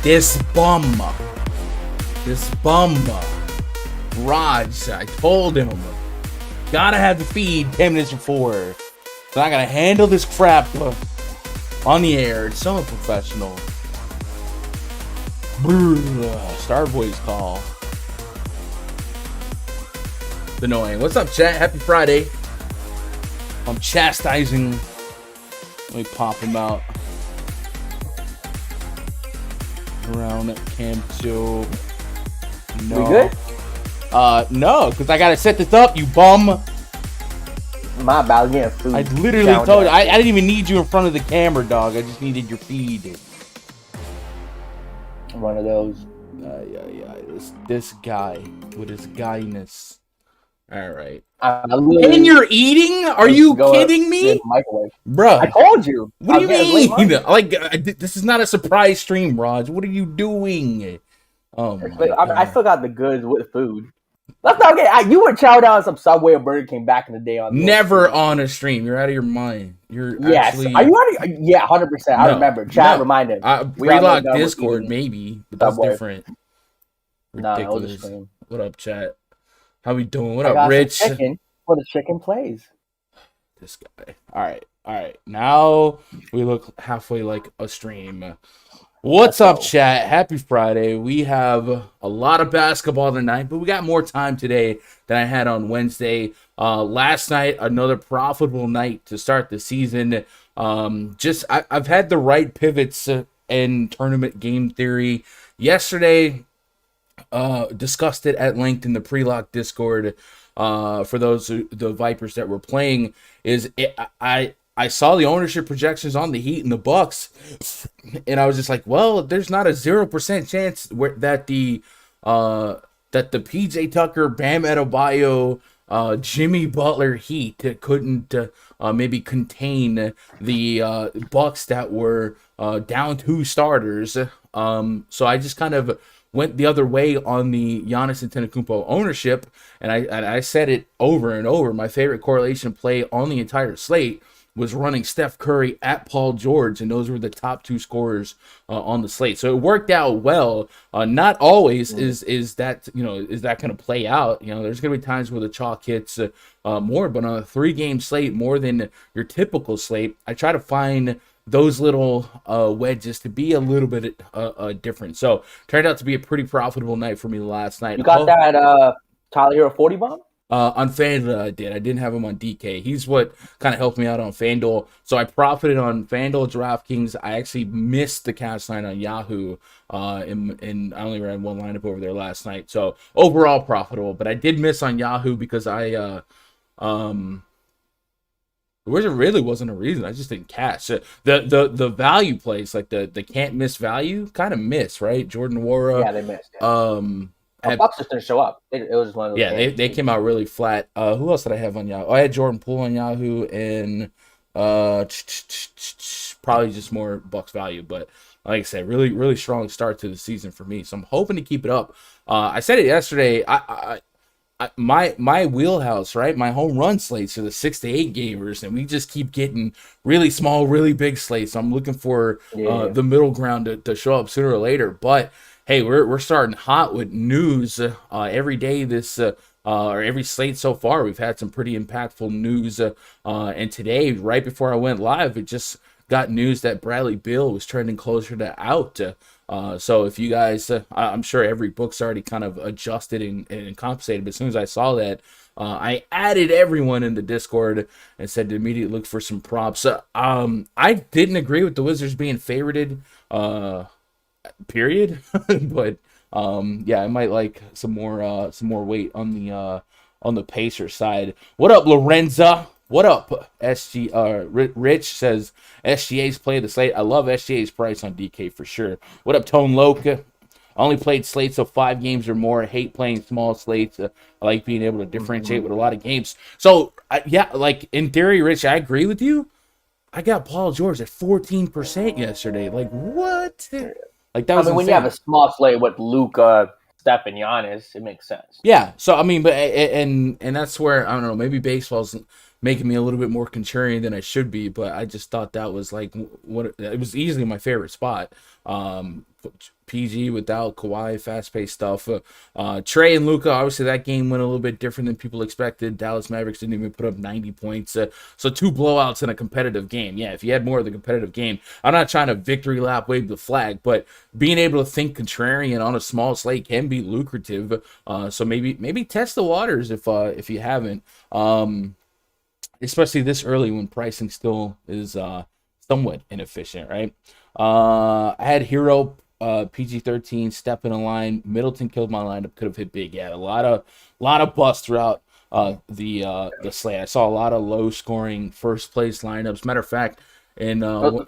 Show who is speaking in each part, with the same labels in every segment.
Speaker 1: This bum, Raj, I told him, gotta have the feed 10 minutes before. So I gotta handle this crap on the air. It's so unprofessional. Starboy's call. It's annoying. What's up, chat? Happy Friday. I'm chastising. Let me pop him out. Around at Camp 2. No.
Speaker 2: We good?
Speaker 1: No, because I gotta set this up, you bum.
Speaker 2: My bad, getting food.
Speaker 1: I literally told you, I didn't even need you in front of the camera, dog. I just needed your feed.
Speaker 2: One of those.
Speaker 1: This guy with his guyness. All right.
Speaker 2: And
Speaker 1: you're eating? Are you kidding me? Bro.
Speaker 2: I told you.
Speaker 1: What do you mean? Like, this is not a surprise stream, Raj. What are you doing? Oh,
Speaker 2: I still got the goods with food. That's not okay. You would chow down some Subway or Burger King back in the day.
Speaker 1: Never on a stream. You're out of your mind. You're actually...
Speaker 2: Are you out of... Yeah, 100%. I remember. Chat reminded.
Speaker 1: Relock Discord, maybe. But that's different.
Speaker 2: Ridiculous.
Speaker 1: No, what up, chat? How we doing? What up, Rich?
Speaker 2: For the chicken plays.
Speaker 1: This guy. All right. Now we look halfway like a stream. What's up, chat? Happy Friday. We have a lot of basketball tonight, but we got more time today than I had on Wednesday. Last night, another profitable night to start the season. I've had the right pivots and tournament game theory. Yesterday, discussed it at length in the pre-lock Discord. For those the Vipers that were playing, I saw the ownership projections on the Heat and the Bucks, and I was just like, well, there's not a 0% chance that the PJ Tucker, Bam Adebayo, Jimmy Butler Heat couldn't maybe contain the Bucks that were down 2 starters. So I just kind of went the other way on the Giannis Antetokounmpo ownership, and I said it over and over. My favorite correlation play on the entire slate was running Steph Curry at Paul George, and those were the top 2 scorers on the slate. So it worked out well. Not always is that going to play out. There's going to be times where the chalk hits more, but on a 3-game slate, more than your typical slate, I try to find those little wedges to be a little bit different. So turned out to be a pretty profitable night for me last night.
Speaker 2: You got that Tyler Hero 40 bomb?
Speaker 1: On FanDuel, I did. I didn't have him on DK. He's what kind of helped me out on FanDuel. So I profited on FanDuel, DraftKings. I actually missed the cash line on Yahoo, and I only ran one lineup over there last night. So overall profitable, but I did miss on Yahoo because there really wasn't a reason. I just didn't cash. The value plays, like the can't miss value, kind of miss, right? Jordan Nwora.
Speaker 2: Yeah, they missed. Yeah. Bucks just didn't show up. It was one of those.
Speaker 1: Yeah, they came out really flat. Who else did I have on Yahoo? I had Jordan Poole on Yahoo, and probably just more Bucks value. But like I said, really, really strong start to the season for me. So I'm hoping to keep it up. I said it yesterday. My wheelhouse, right? My home run slates are the 6 to 8 gamers, and we just keep getting really small, really big slates. So I'm looking for the middle ground to show up sooner or later. But hey, we're starting hot with news every day. Or every slate so far, we've had some pretty impactful news. And today, right before I went live, it just got news that Bradley Beal was trending closer to out. So if you guys, I'm sure every book's already kind of adjusted and compensated. But as soon as I saw that, I added everyone in the Discord and said to immediately look for some props. I didn't agree with the Wizards being favorited, period. But yeah, I might like some more weight on the Pacers side. What up, Lorenza? What up, SG? Rich says SGA's play of the slate. I love SGA's price on DK for sure. What up, Tone Loke? I only played slates of 5 games or more. I hate playing small slates. I like being able to differentiate with a lot of games. So yeah, like in theory, Rich, I agree with you. I got Paul George at 14% yesterday. Like what? Like that was.
Speaker 2: When you have a small slate with Luka, Steph, and Giannis, it makes sense.
Speaker 1: Yeah. So but and that's where I don't know. Maybe baseball's making me a little bit more contrarian than I should be, but I just thought that was like it was easily my favorite spot. PG without Kawhi, fast-paced stuff. Trey and Luka, obviously that game went a little bit different than people expected. Dallas Mavericks didn't even put up 90 points. So 2 blowouts in a competitive game. Yeah, if you had more of the competitive game, I'm not trying to victory lap wave the flag, but being able to think contrarian on a small slate can be lucrative. So maybe test the waters if you haven't. Especially this early when pricing still is somewhat inefficient, right? I had Hero, PG-13, step in a line. Middleton killed my lineup. Could have hit big. Yeah, a lot of busts throughout the slate. I saw a lot of low scoring first place lineups. Matter of fact, that was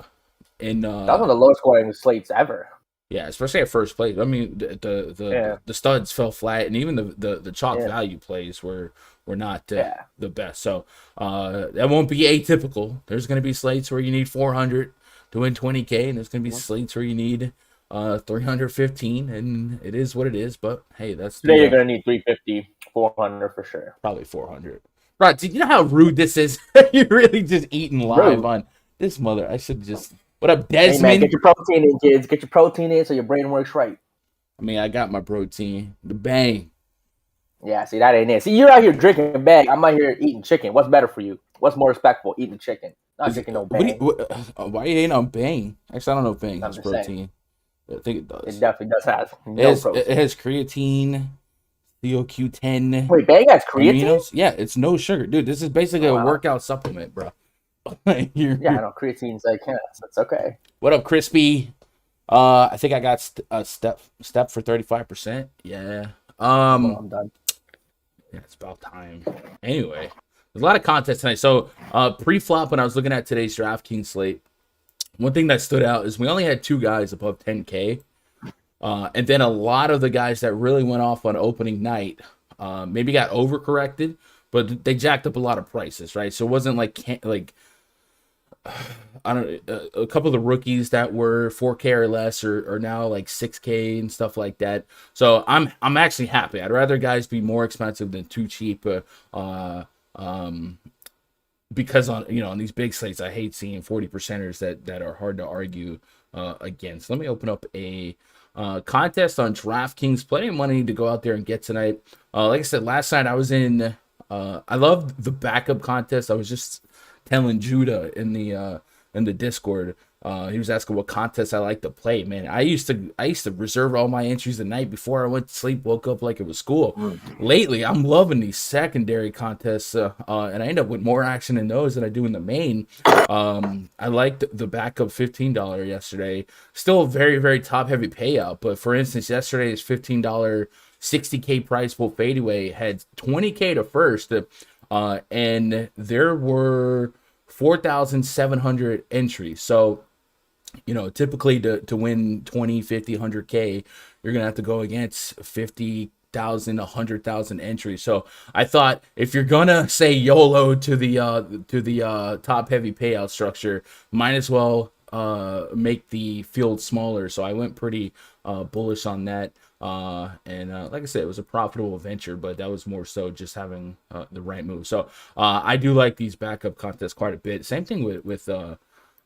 Speaker 1: one
Speaker 2: of the lowest scoring slates ever.
Speaker 1: Yeah, especially at first place. I mean, the studs fell flat, and even the chalk value plays were not the best. So that won't be atypical. There's going to be slates where you need 400 to win 20K, and there's going to be slates where you need 315, and it is what it is. But hey, that's
Speaker 2: today you're going to need 350, 400 for sure.
Speaker 1: Probably 400. Right? Do you know how rude this is? You're really just eating live on this mother. I should just. What up, Desmond?
Speaker 2: Hey man, get your protein in, kids. Get your protein in so your brain works right.
Speaker 1: I mean, I got my protein. The bang.
Speaker 2: Yeah, see, that ain't it. See, you're out here drinking a bag. I'm out here eating chicken. What's better for you? What's more respectful? Eating chicken. Not drinking no bang.
Speaker 1: Why you ain't on bang? Actually, I don't know if bang has protein. I think it does.
Speaker 2: It definitely does have
Speaker 1: protein. It has creatine, CoQ10.
Speaker 2: Wait, bang has creatine?
Speaker 1: Aminos. Yeah, it's no sugar. Dude, this is basically a workout supplement, bro.
Speaker 2: I know creatine's like, that's okay.
Speaker 1: What up, Crispy? I think I got a step for 35%. Yeah.
Speaker 2: I'm done.
Speaker 1: Yeah, it's about time. Anyway, there's a lot of content tonight. So pre-flop, when I was looking at today's DraftKings slate, one thing that stood out is we only had 2 guys above 10K. And then a lot of the guys that really went off on opening night maybe got overcorrected, but they jacked up a lot of prices, right? So it wasn't like I don't a couple of the rookies that were 4K or less are now like 6K and stuff like that. So I'm actually happy. I'd rather guys be more expensive than too cheap. Um, because on these big slates, I hate seeing 40 percenters that are hard to argue against. Let me open up a contest on DraftKings. Plenty of money to go out there and get tonight. Like I said last night, I was in. I love the backup contest. I was just telling Judah in the Discord. He was asking what contests I like to play. Man, I used to reserve all my entries the night before I went to sleep. Woke up like it was school. Lately, I'm loving these secondary contests, and I end up with more action in those than I do in the main. I liked the backup $15 yesterday. Still a very very top heavy payout, but for instance, yesterday's $15 60K prize pool fadeaway had 20K to first, and there were 4,700 entries. So, typically to win 20, 50, 100K, you're going to have to go against 50,000, 100,000 entries. So I thought if you're going to say YOLO to the top heavy payout structure, might as well make the field smaller. So I went pretty bullish on that. And like I said, it was a profitable venture, but that was more so just having the right move. So I do like these backup contests quite a bit. Same thing with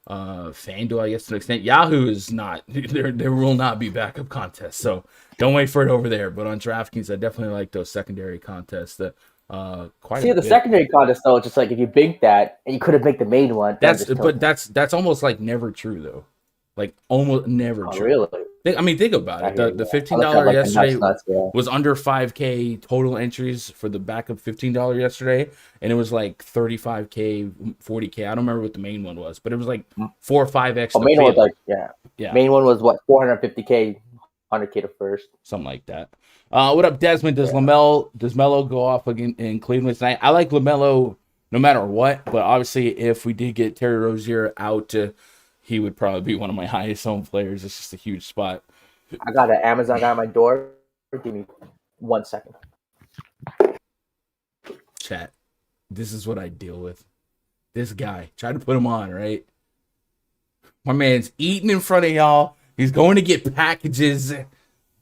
Speaker 1: Fanduel, I guess, to an extent. Yahoo is not. There will not be backup contests, so don't wait for it over there. But on DraftKings, I definitely like those secondary contests. That quite.
Speaker 2: See, the secondary contest though, just like if you bink that and you couldn't make the main one.
Speaker 1: That's almost like never true though. Like almost never true.
Speaker 2: Really?
Speaker 1: Think about it. The $15 yesterday was under 5K total entries for the backup $15 yesterday, and it was like 35K, 40K. I don't remember what the main one was, but it was like 4 or 5X.
Speaker 2: The main one was like yeah. Main one was what 450K, 100K to first,
Speaker 1: something like that. What up, Desmond? Does Melo go off again in Cleveland tonight? I like LaMelo no matter what, but obviously if we did get Terry Rozier out, he would probably be one of my highest owned players. It's just a huge spot.
Speaker 2: I got an Amazon guy at my door. Give me 1 second.
Speaker 1: Chat. This is what I deal with. This guy. Try to put him on, right? My man's eating in front of y'all. He's going to get packages.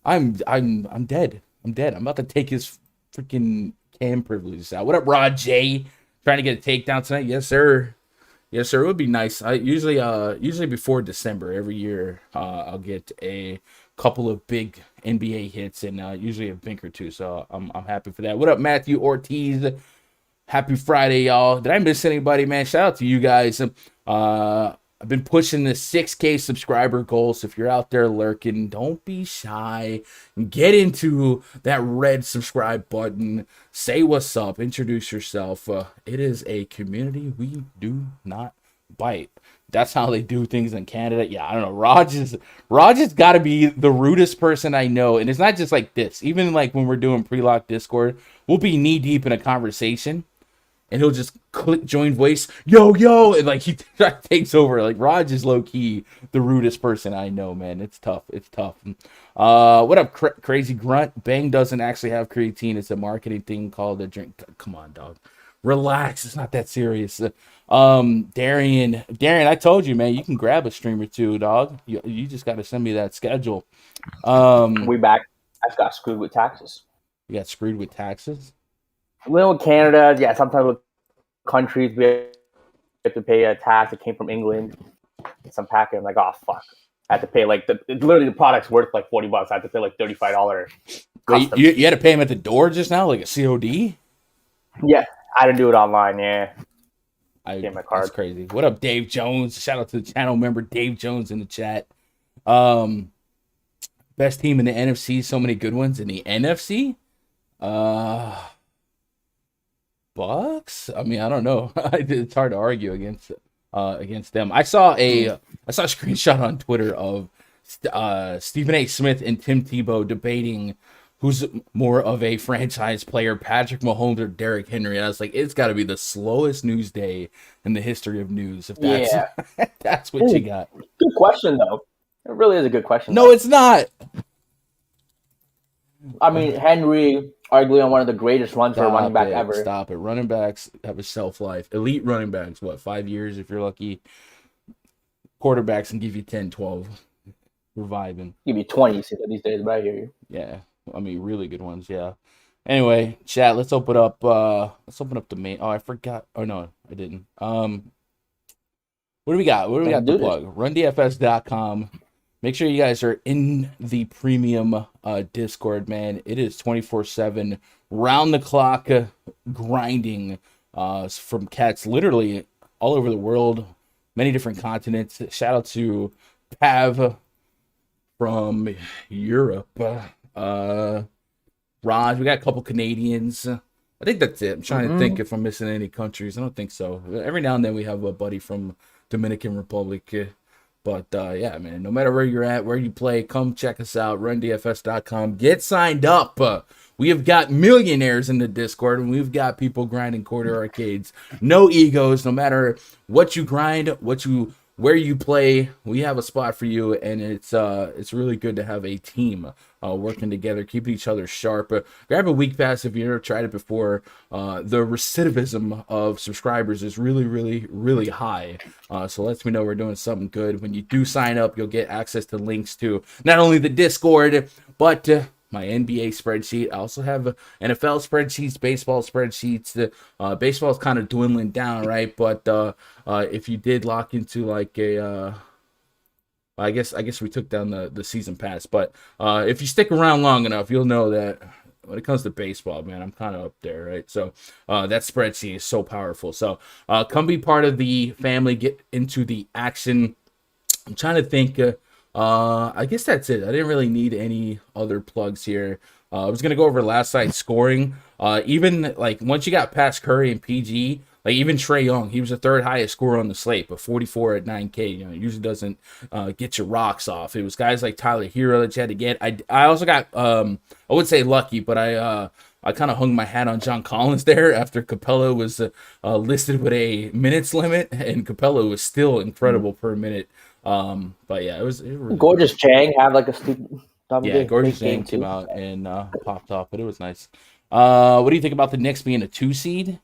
Speaker 1: I'm dead. I'm dead. I'm about to take his freaking cam privileges out. What up, Rod J? Trying to get a takedown tonight? Yes, sir. Yes, sir. It would be nice. I usually before December every year, I'll get a couple of big NBA hits and usually a bink or two. So I'm happy for that. What up, Matthew Ortiz? Happy Friday, y'all. Did I miss anybody, man? Shout out to you guys. I've been pushing the 6K subscriber goal. So if you're out there lurking, don't be shy. Get into that red subscribe button. Say what's up. Introduce yourself. It is a community we do not bite. That's how they do things in Canada. Yeah, I don't know. Raj has got to be the rudest person I know. And it's not just like this. Even like when we're doing pre-lock Discord, we'll be knee deep in a conversation. And he'll just click join voice, yo, and like he takes over. Like Raj is low key the rudest person I know, man. It's tough. What up, crazy grunt? Bang doesn't actually have creatine. It's a marketing thing called a drink. Come on, dog. Relax. It's not that serious. Darian, I told you, man. You can grab a stream or two, dog. You just got to send me that schedule.
Speaker 2: We back. I got screwed with taxes.
Speaker 1: You got screwed with taxes?
Speaker 2: Well, with Canada, yeah, sometimes with countries we have to pay a tax that came from England. Some packet, I'm like, oh fuck, I had to pay like literally the product's worth like $40. I had to pay like $35.
Speaker 1: Wait, you had to pay him at the door just now, like a COD?
Speaker 2: Yeah, I didn't do it online. Yeah,
Speaker 1: I get my card. That's crazy. What up, Dave Jones? Shout out to the channel member Dave Jones in the chat. Best team in the NFC. So many good ones in the NFC. Bucks? I mean, I don't know. It's hard to argue against them. I saw a screenshot on Twitter of Stephen A. Smith and Tim Tebow debating who's more of a franchise player, Patrick Mahomes or Derrick Henry. And I was like, it's got to be the slowest news day in the history of news. If that's that's what you got.
Speaker 2: Good question, though. It really is a good question.
Speaker 1: No, it's not.
Speaker 2: I mean, Henry, arguably on one of the greatest runs for a running back ever.
Speaker 1: Stop it. Running backs have a shelf life. Elite running backs, 5 years if you're lucky. quarterbacks can give you 10, 12. Reviving.
Speaker 2: Give you 20 these days, but I hear you.
Speaker 1: Yeah. I mean, really good ones. Yeah. Anyway, chat, let's open up the main. Oh, I forgot. Oh, no, I didn't. What do we got? What do we got to plug? RunDFS.com. Make sure you guys are in the premium Discord, man. It is 24/7, round the clock grinding from cats literally all over the world, many different continents. Shout out to Pav from Europe. Raj, we got a couple Canadians. I think that's it. I'm trying to think if I'm missing any countries. I don't think so. Every now and then we have a buddy from Dominican Republic. But yeah, man, no matter where you're at, where you play, come check us out, rundfs.com. Get signed up. We have got millionaires in the Discord, and we've got people grinding quarter arcades. No egos, no matter what you grind, where you play, we have a spot for you, and it's really good to have a team working together, keeping each other sharp. Grab a week pass if you've never tried it before. The recidivism of subscribers is really, really, really high. So lets me know we're doing something good. When you do sign up, you'll get access to links to not only the Discord, but my NBA spreadsheet. I also have NFL spreadsheets, baseball spreadsheets. Baseball is kind of dwindling down, right? But if you did lock into like a, I guess we took down the season pass. But if you stick around long enough, you'll know that when it comes to baseball, man, I'm kind of up there, right? So that spreadsheet is so powerful. So come be part of the family, get into the action. I'm trying to think. I guess that's it. I didn't really need any other plugs here. I was gonna go over last night's scoring. Even like once you got past Curry and PG, like even Trae Young, he was the third highest scorer on the slate, but 44 at 9K. You know, it usually doesn't get your rocks off. It was guys like Tyler Hero that you had to get. I also got I would say lucky, but I kind of hung my hat on John Collins there after Capella was listed with a minutes limit, and Capella was still incredible per minute. But yeah, it was really
Speaker 2: Gorgeous cool. Chang had like a stupid.
Speaker 1: Yeah, Gorgeous Chang came out and popped off, but it was nice. What do you think about the Knicks being a 2 seed?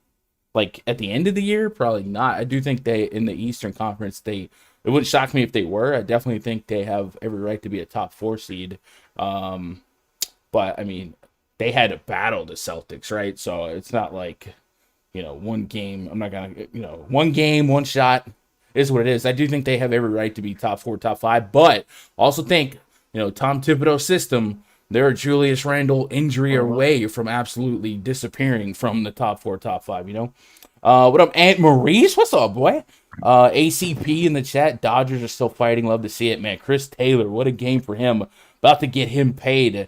Speaker 1: Like at the end of the year, probably not. I do think they in the Eastern Conference it wouldn't shock me if they were. I definitely think they have every right to be a top 4 seed. But I mean, they had to battle the Celtics, right? So it's not like, one game. I'm not gonna, one game, one shot is what it is. I do think they have every right to be top 4, top 5, but also think, Tom Thibodeau's system, they're a Julius Randle injury away from absolutely disappearing from the top 4, top 5, What up, Aunt Maurice? What's up, boy? ACP in the chat. Dodgers are still fighting. Love to see it, man. Chris Taylor, what a game for him. About to get him paid.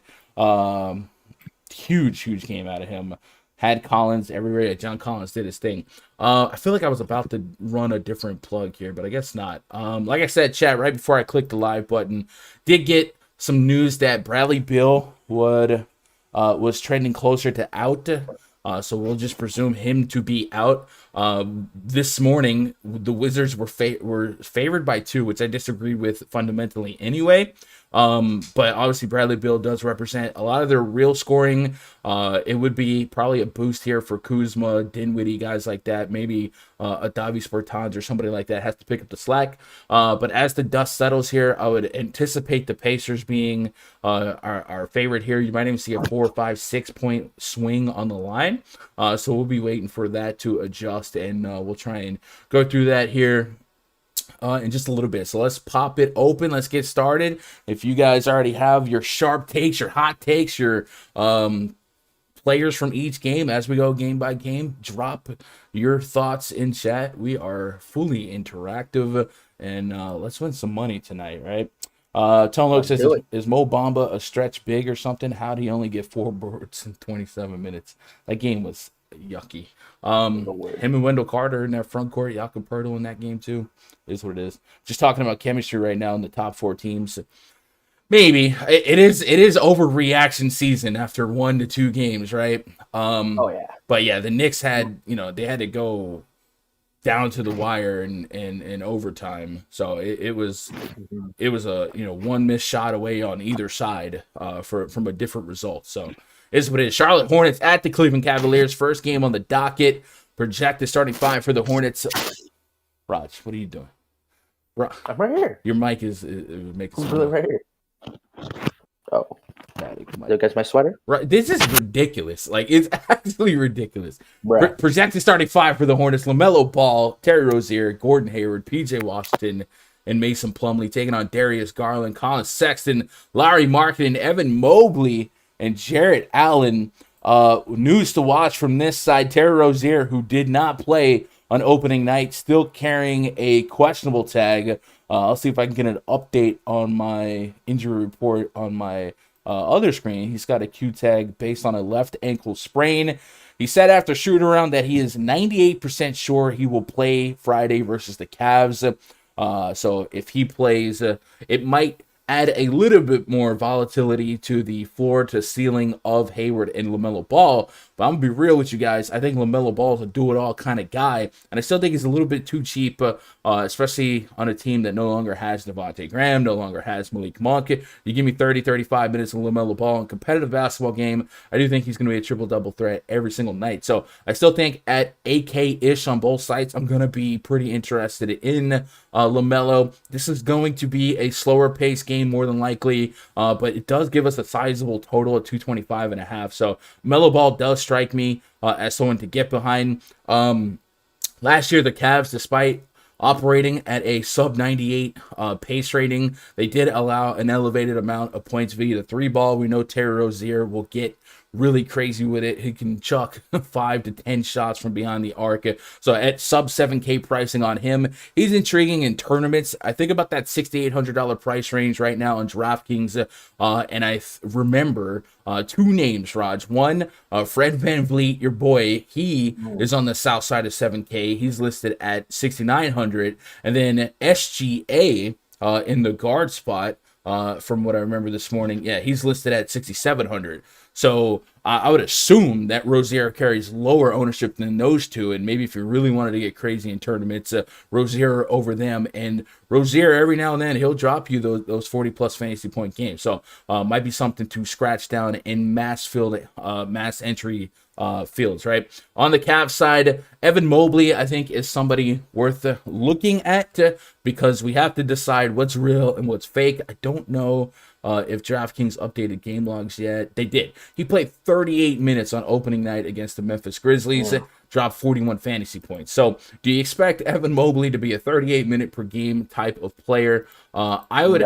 Speaker 1: Huge game out of him. Had Collins everywhere. John Collins did his thing. I feel like I was about to run a different plug here, but I guess not. Like I said, chat, right before I clicked the live button, did get some news that Bradley Beal was trending closer to out. So we'll just presume him to be out. This morning, the Wizards were favored by 2, which I disagree with fundamentally anyway. But obviously Bradley Beal does represent a lot of their real scoring. It would be probably a boost here for Kuzma, Dinwiddie, guys like that. Maybe a Davis Bertans or somebody like that has to pick up the slack. But as the dust settles here, I would anticipate the Pacers being our favorite here. You might even see a 4, 5, 6 point swing on the line. So we'll be waiting for that to adjust, and we'll try and go through that here in just a little bit. So let's pop it open. Let's get started. If you guys already have your sharp takes, your hot takes, your players from each game as we go game by game, drop your thoughts in chat. We are fully interactive, and let's win some money tonight, right? Tone Loke says, is Mo Bamba a stretch big or something? How'd he only get 4 boards in 27 minutes? That game was yucky. Him and Wendell Carter in that front court, Jakob Poeltl in that game too, is what it is. Just talking about chemistry right now in the top 4 teams. Maybe it is overreaction season after 1 to 2 games, right? But yeah, the Knicks had, they had to go down to the wire in overtime. So it was a one missed shot away on either side from a different result. So is what it is. Charlotte Hornets at the Cleveland Cavaliers. First game on the docket. Projected starting 5 for the Hornets. Raj, what are you doing?
Speaker 2: I'm right here.
Speaker 1: Your mic is making
Speaker 2: I'm really right here. Oh. Look, that's my sweater.
Speaker 1: Right, this is ridiculous. Like, it's actually ridiculous.
Speaker 2: Bruh.
Speaker 1: Projected starting five for the Hornets: LaMelo Ball, Terry Rozier, Gordon Hayward, P.J. Washington, and Mason Plumlee, taking on Darius Garland, Colin Sexton, Larry Marketing, Evan Mobley, and Jarrett Allen. News to watch from this side: Terry Rozier, who did not play on opening night, still carrying a questionable tag. I'll see if I can get an update on my injury report on my other screen. He's got a Q tag based on a left ankle sprain. He said after shooting around that he is 98% sure he will play Friday versus the Cavs. So if he plays, it might add a little bit more volatility to the floor to ceiling of Hayward and LaMelo Ball. But I'm going to be real with you guys. I think LaMelo Ball is a do-it-all kind of guy, and I still think he's a little bit too cheap, especially on a team that no longer has Devontae Graham, no longer has Malik Monk. You give me 30, 35 minutes of LaMelo Ball in a competitive basketball game, I do think he's going to be a triple-double threat every single night. So I still think at 8K-ish on both sites, I'm going to be pretty interested in LaMelo. This is going to be a slower pace game more than likely, but it does give us a sizable total of 225.5. So LaMelo Ball does strike me as someone to get behind. Last year, the Cavs, despite operating at a sub 98 pace rating, they did allow an elevated amount of points via the three ball. We know Terry Rozier will get really crazy with it. He can chuck 5 to 10 shots from behind the arc. So at sub 7K pricing on him, he's intriguing in tournaments. I think about that $6,800 price range right now on DraftKings. And I remember two names, Raj. One, Fred VanVleet, your boy. He is on the south side of 7K. He's listed at 6,900. And then SGA in the guard spot, from what I remember this morning, yeah, he's listed at 6,700. So I would assume that Rozier carries lower ownership than those two, and maybe if you really wanted to get crazy in tournaments, Rozier over them. And Rozier, every now and then, he'll drop you those 40-plus fantasy point games. So might be something to scratch down in mass entry fields, right? On the Cavs side, Evan Mobley, I think, is somebody worth looking at because we have to decide what's real and what's fake. I don't know if DraftKings updated game logs yet. They did. He played 38 minutes on opening night against the Memphis Grizzlies, dropped 41 fantasy points. So do you expect Evan Mobley to be a 38-minute per game type of player? I would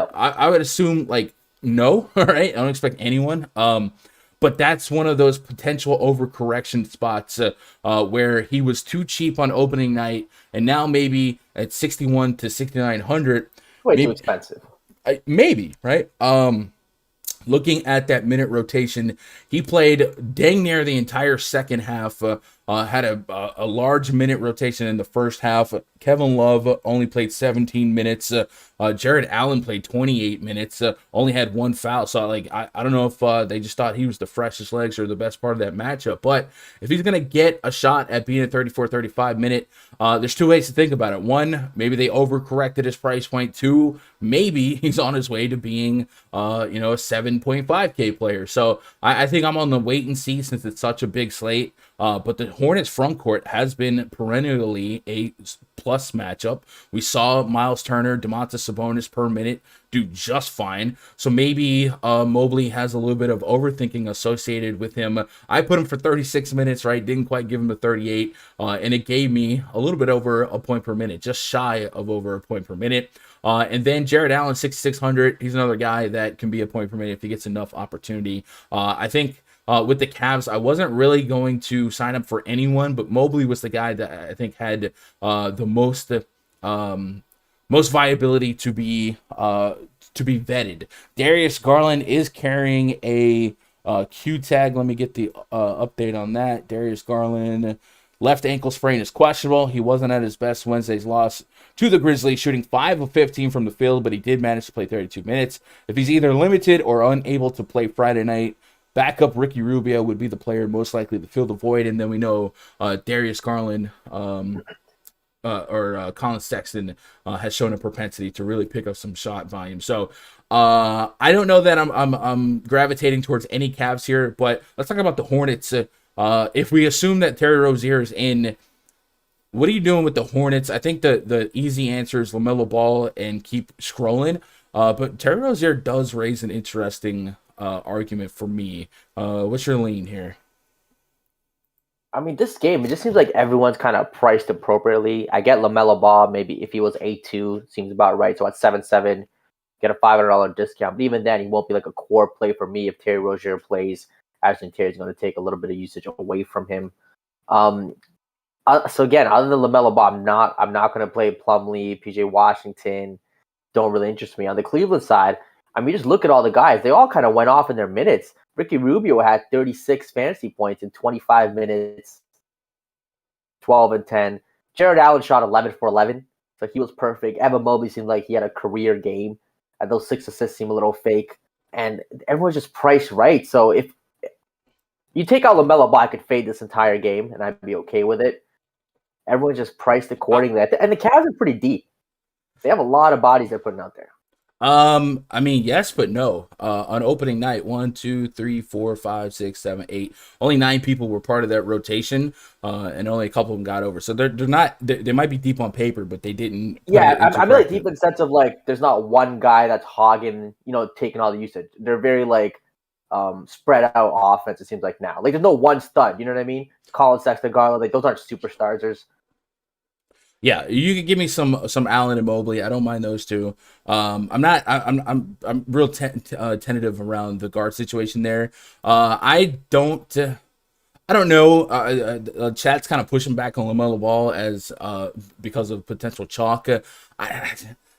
Speaker 1: assume, like, no, all right? I don't expect anyone. But that's one of those potential overcorrection spots where he was too cheap on opening night, and now maybe at 61 to 6,900.
Speaker 2: Too expensive.
Speaker 1: Maybe, right? Looking at that minute rotation, he played dang near the entire second half, had a large minute rotation in the first half. Kevin Love only played 17 minutes. Jarrett Allen played 28 minutes, only had one foul. So, I don't know if they just thought he was the freshest legs or the best part of that matchup. But if he's going to get a shot at being a 34, 35 minute, there's two ways to think about it. One, maybe they overcorrected his price point. Two, maybe he's on his way to being, a 7.5K player. So I think I'm on the wait and see since it's such a big slate. But the Hornets front court has been perennially a plus matchup. We saw Miles Turner, Domantas Sabonis per minute do just fine. So maybe Mobley has a little bit of overthinking associated with him. I put him for 36 minutes, right? Didn't quite give him the 38. And it gave me a little bit over a point per minute, just shy of over a point per minute. And then Jarrett Allen, 6,600. He's another guy that can be a point per minute if he gets enough opportunity. I think with the Cavs, I wasn't really going to sign up for anyone, but Mobley was the guy that I think had the most viability to be vetted. Darius Garland is carrying a Q tag. Let me get the update on that. Darius Garland, left ankle sprain is questionable. He wasn't at his best Wednesday's loss to the Grizzlies, shooting 5 of 15 from the field, but he did manage to play 32 minutes. If he's either limited or unable to play Friday night, backup Ricky Rubio would be the player most likely to fill the void. And then we know Darius Garland or Colin Sexton has shown a propensity to really pick up some shot volume. So I don't know that I'm gravitating towards any Cavs here, but let's talk about the Hornets. If we assume that Terry Rozier is in, what are you doing with the Hornets? I think the easy answer is LaMelo Ball and keep scrolling. But Terry Rozier does raise an interesting argument for me. What's your lean here?
Speaker 2: I mean, this game, it just seems like everyone's kind of priced appropriately. I get LaMelo Ball, maybe if he was 8-2, seems about right. So at 7-7, get a $500 discount. But even then, he won't be like a core play for me if Terry Rozier plays. I think Terry's going to take a little bit of usage away from him. Um, so again, other than LaMelo Ball, I'm not going to play Plumlee, PJ Washington. Don't really interest me. On the Cleveland side, I mean, just look at all the guys. They all kind of went off in their minutes. Ricky Rubio had 36 fantasy points in 25 minutes, 12 and 10. Jared Allen shot 11 for 11, so he was perfect. Evan Mobley seemed like he had a career game, and those 6 assists seem a little fake. And everyone's just priced right. So if you take out LaMelo Ball, I could fade this entire game, and I'd be okay with it. Everyone's just priced accordingly. And the Cavs are pretty deep. They have a lot of bodies they're putting out there.
Speaker 1: I mean, yes, but no. On opening night, 1, 2, 3, 4, 5, 6, 7, 8. Only 9 people were part of that rotation, and only a couple of them got over. So they're not. They might be deep on paper, but they didn't.
Speaker 2: Yeah, I'm really deep in the sense of like, there's not one guy that's hogging, taking all the usage. They're very like spread out offense. It seems like now, like there's no one stud. You know what I mean? Colin Sexton, Garland, like those aren't superstars. There's
Speaker 1: Yeah, you could give me some Allen and Mobley. I don't mind those two. I'm not. I'm real tentative around the guard situation there. I don't. I don't know. Chat's kind of pushing back on LaMelo Ball as because of potential chalk.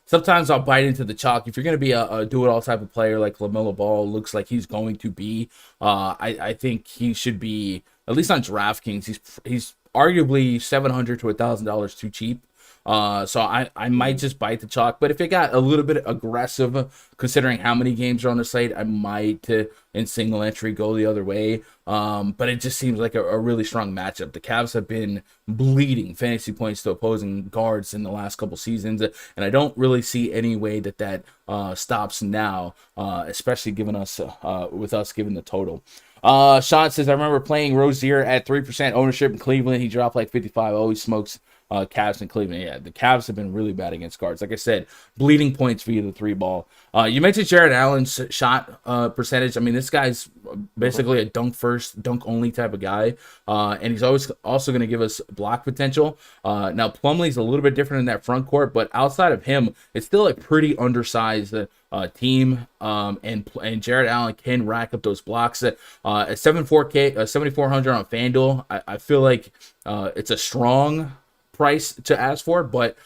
Speaker 1: Sometimes I'll bite into the chalk. If you're going to be a do-it-all type of player like LaMelo Ball looks like he's going to be, I think he should be, at least on DraftKings, he's arguably $700 to $1,000 too cheap. So I might just bite the chalk. But if it got a little bit aggressive, considering how many games are on the slate, I might in single entry go the other way. But it just seems like a really strong matchup. The Cavs have been bleeding fantasy points to opposing guards in the last couple seasons, and I don't really see any way that stops now, especially given us with us given the total. Sean says, I remember playing Rozier at 3% ownership in Cleveland. He dropped like 55. Always smokes Cavs in Cleveland. Yeah, the Cavs have been really bad against guards. Like I said, bleeding points via the 3-ball. You mentioned Jared Allen's shot percentage. I mean, this guy's basically a dunk first, dunk only type of guy. And he's always also going to give us block potential. Now, Plumlee's a little bit different in that front court, but outside of him, it's still a pretty undersized team, and Jared Allen can rack up those blocks at 7,400 on FanDuel. I feel like it's a strong price to ask for, but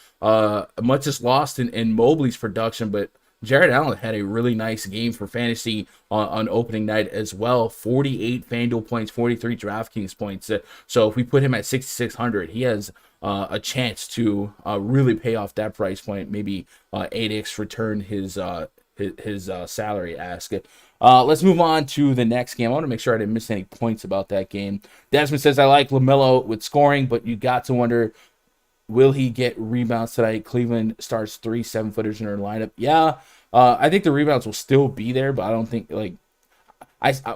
Speaker 1: much is lost in Mobley's production. But Jared Allen had a really nice game for fantasy on opening night as well. 48 FanDuel points, 43 DraftKings points. So if we put him at 6,600, he has a chance to really pay off that price point. Maybe 8x return his salary ask. Let's move on to the next game. I want to make sure I didn't miss any points about that game. Desmond says, I like LaMelo with scoring, but you got to wonder, will he get rebounds tonight? Cleveland starts 3 7-footers in their lineup. Yeah, I think the rebounds will still be there, but I don't think, like,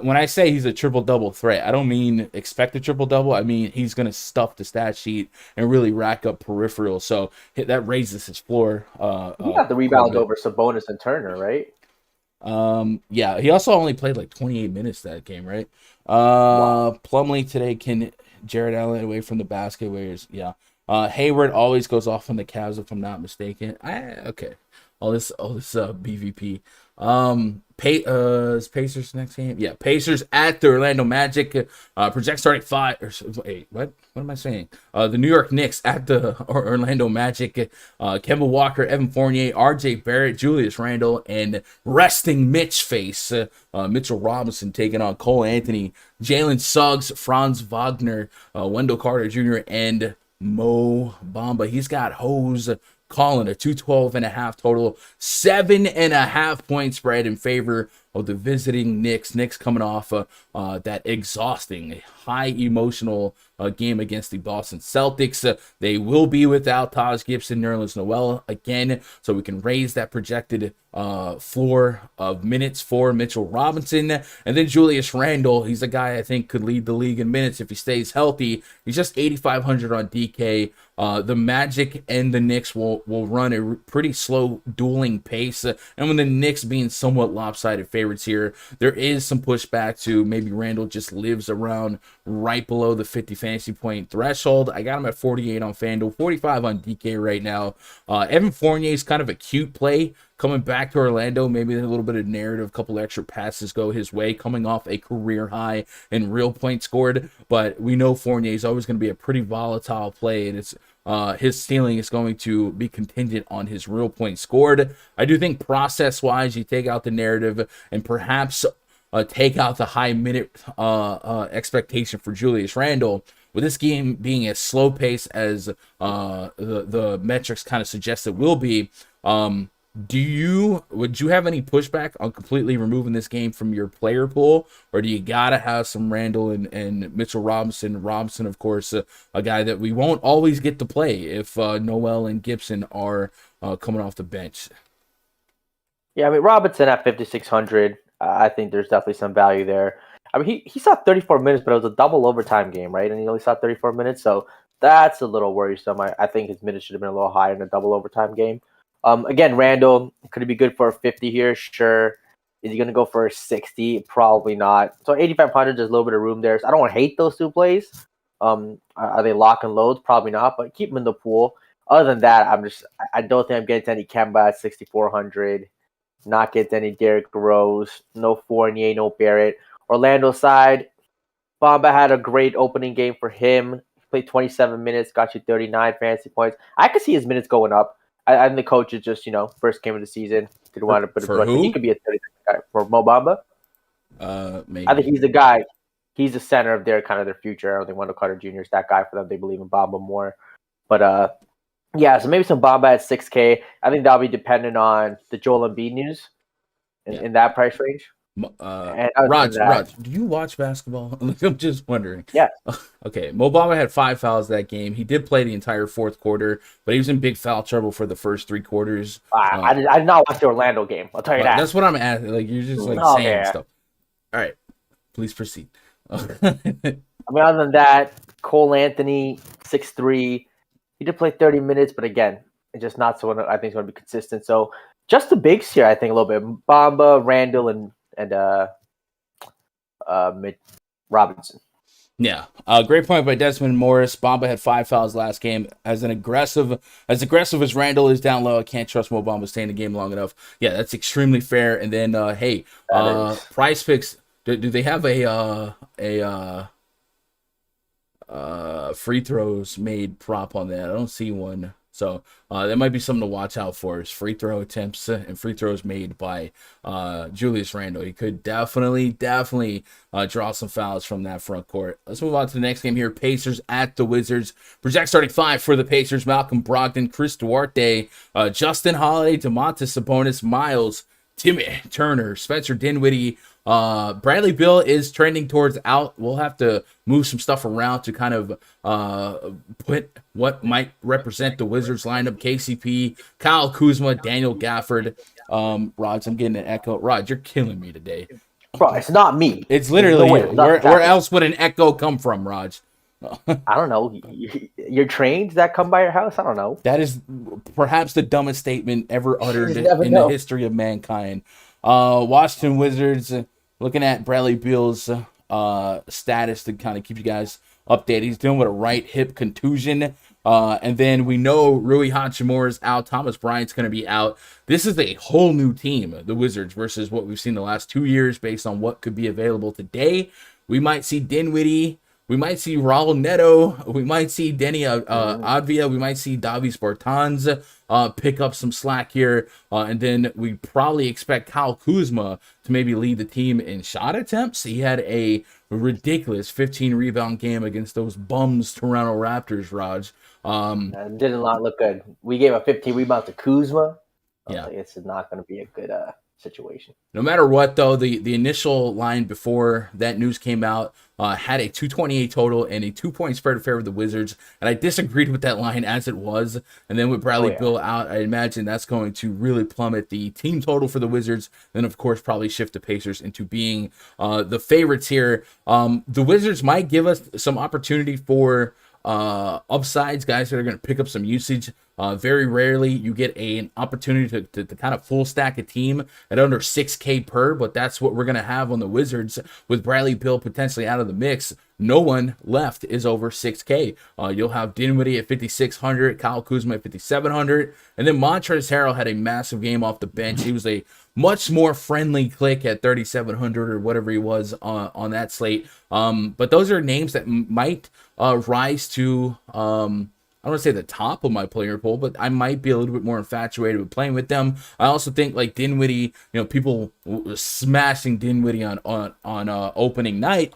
Speaker 1: when I say he's a triple-double threat, I don't mean expect a triple-double. I mean he's going to stuff the stat sheet and really rack up peripheral. So that raises his floor.
Speaker 2: He got the rebounds over Sabonis and Turner, right?
Speaker 1: Yeah, he also only played like 28 minutes that game, right?
Speaker 2: Wow.
Speaker 1: Plumlee today can Jared Allen away from the basket. Yeah. Hayward always goes off on the Cavs if I'm not mistaken. Okay. All this BVP. Pacers next game. Yeah, Pacers at the Orlando Magic. Project starting 5. Wait, what am I saying? The New York Knicks at the Orlando Magic. Kemba Walker, Evan Fournier, R.J. Barrett, Julius Randle, and resting Mitch face. Mitchell Robinson taking on Cole Anthony, Jalen Suggs, Franz Wagner, Wendell Carter Jr., and Mo Bamba. He's got hose calling a 212.5 total, 7.5 point spread in favor of the visiting Knicks. Knicks coming off that exhausting, high emotional game against the Boston Celtics. They will be without Taj Gibson, Nerlens Noel again, so we can raise that projected floor of minutes for Mitchell Robinson. And then Julius Randle, he's a guy I think could lead the league in minutes if he stays healthy. He's just 8,500 on DK. The Magic and the Knicks will run a pretty slow dueling pace. And with the Knicks being somewhat lopsided favorites here, there is some pushback to maybe Randle just lives around right below the 50 fantasy point threshold. I got him at 48 on FanDuel, 45 on DK right now. Evan Fournier is kind of a cute play coming back to Orlando. Maybe a little bit of narrative, a couple extra passes go his way, coming off a career high in real points scored. But we know Fournier is always going to be a pretty volatile play, and it's his ceiling is going to be contingent on his real points scored. I do think process-wise, you take out the narrative and perhaps take out the high minute expectation for Julius Randle. With this game being as slow pace as the metrics kind of suggest it will be, would you have any pushback on completely removing this game from your player pool, or do you gotta have some Randle and Mitchell Robinson? Robinson, of course, a guy that we won't always get to play if Noel and Gibson are coming off the bench.
Speaker 2: Yeah, I mean Robinson at 5,600. I think there's definitely some value there. I mean, he saw 34 minutes, but it was a double overtime game, right? And he only saw 34 minutes, so that's a little worrisome. I think his minutes should have been a little higher in a double overtime game. Again, Randle, could he be good for a 50 here? Sure. Is he going to go for a 60? Probably not. So 8,500, there's a little bit of room there. So I don't want to hate those two plays. Are they lock and loads? Probably not, but keep them in the pool. Other than that, I don't think I'm getting to any Kemba at 6,400. Not getting to any Derrick Rose. No Fournier, no Barrett. Orlando side, Bamba had a great opening game for him. He played 27 minutes, got you 39 fantasy points. I could see his minutes going up. I think the coach is just, first game of the season. Didn't want to put
Speaker 1: for who?
Speaker 2: He could be a 30 guy for Mo Bamba.
Speaker 1: Maybe.
Speaker 2: I think he's the guy. He's the center of their future. I don't think Wendell Carter Jr. is that guy for them. They believe in Bamba more. But yeah, so maybe some Bamba at 6K. I think that'll be dependent on the Joel Embiid news in that price range.
Speaker 1: Raj, do you watch basketball? I'm just wondering.
Speaker 2: Yeah.
Speaker 1: Okay, Mo Bamba had 5 fouls that game. He did play the entire fourth quarter, but he was in big foul trouble for the first 3 quarters.
Speaker 2: I did not watch the Orlando game. I'll tell you that.
Speaker 1: That's what I'm asking. Like, you're just saying stuff. All right, please proceed.
Speaker 2: I mean, other than that, Cole Anthony, 6'3". He did play 30 minutes, but again, it's just not someone I think is going to be consistent. So just the bigs here, I think a little bit. Bamba, Randle, and Robinson.
Speaker 1: Yeah, great point by Desmond Morris. Bamba had 5 fouls last game. As aggressive as Randle is down low, I can't trust Mo Bamba staying in the game long enough. Yeah, that's extremely fair. And then, hey, PrizePicks, do they have a free throws made prop on that? I don't see one. So that might be something to watch out for, is free throw attempts and free throws made by Julius Randle. He could definitely draw some fouls from that front court. Let's move on to the next game here. Pacers at the Wizards. Project starting 5 for the Pacers: Malcolm Brogdon, Chris Duarte, Justin Holiday, Domantas Sabonis, Miles, Timmy Turner, Spencer Dinwiddie. Bradley Beal is trending towards out. We'll have to move some stuff around to kind of put what might represent the Wizards lineup. KCP, Kyle Kuzma, Daniel Gafford. Raj, I'm getting an echo. Raj, you're killing me today.
Speaker 2: Bro, it's not me.
Speaker 1: It's literally you. Where else would an echo come from, Raj?
Speaker 2: I don't know. Your trains that come by your house? I don't know.
Speaker 1: That is perhaps the dumbest statement ever uttered in the history of mankind. Washington Wizards, looking at Bradley Beal's status to kind of keep you guys updated. He's dealing with a right hip contusion. And then we know Rui Hachimura is out. Thomas Bryant's going to be out. This is a whole new team, the Wizards, versus what we've seen the last 2 years based on what could be available today. We might see Dinwiddie. We might see Raul Neto. We might see Denny Advia. We might see Davis Bertans pick up some slack here. And then we probably expect Kyle Kuzma to maybe lead the team in shot attempts. He had a ridiculous 15 rebound game against those bums Toronto Raptors, Raj.
Speaker 2: It did not look good. We gave a 15 rebound to Kuzma.
Speaker 1: Yeah,
Speaker 2: this is not going to be a good situation.
Speaker 1: No matter what, though, the initial line before that news came out had a 228 total and a 2-point spread in favor of the Wizards, and I disagreed with that line as it was. And then with Bradley Beal out, I imagine that's going to really plummet the team total for the Wizards. Then, of course, probably shift the Pacers into being the favorites here. The Wizards might give us some opportunity for upsides, guys that are going to pick up some usage. Very rarely you get an opportunity to kind of full stack a team at under 6K per, but that's what we're going to have on the Wizards with Bradley Beal potentially out of the mix. No one left is over 6K. You'll have Dinwiddie at 5,600, Kyle Kuzma at 5,700, and then Montrezl Harrell had a massive game off the bench. He was a much more friendly click at 3,700 or whatever he was on that slate. But those are names that might rise to I don't want to say the top of my player pool, but I might be a little bit more infatuated with playing with them. I also think like Dinwiddie, people were smashing Dinwiddie on opening night.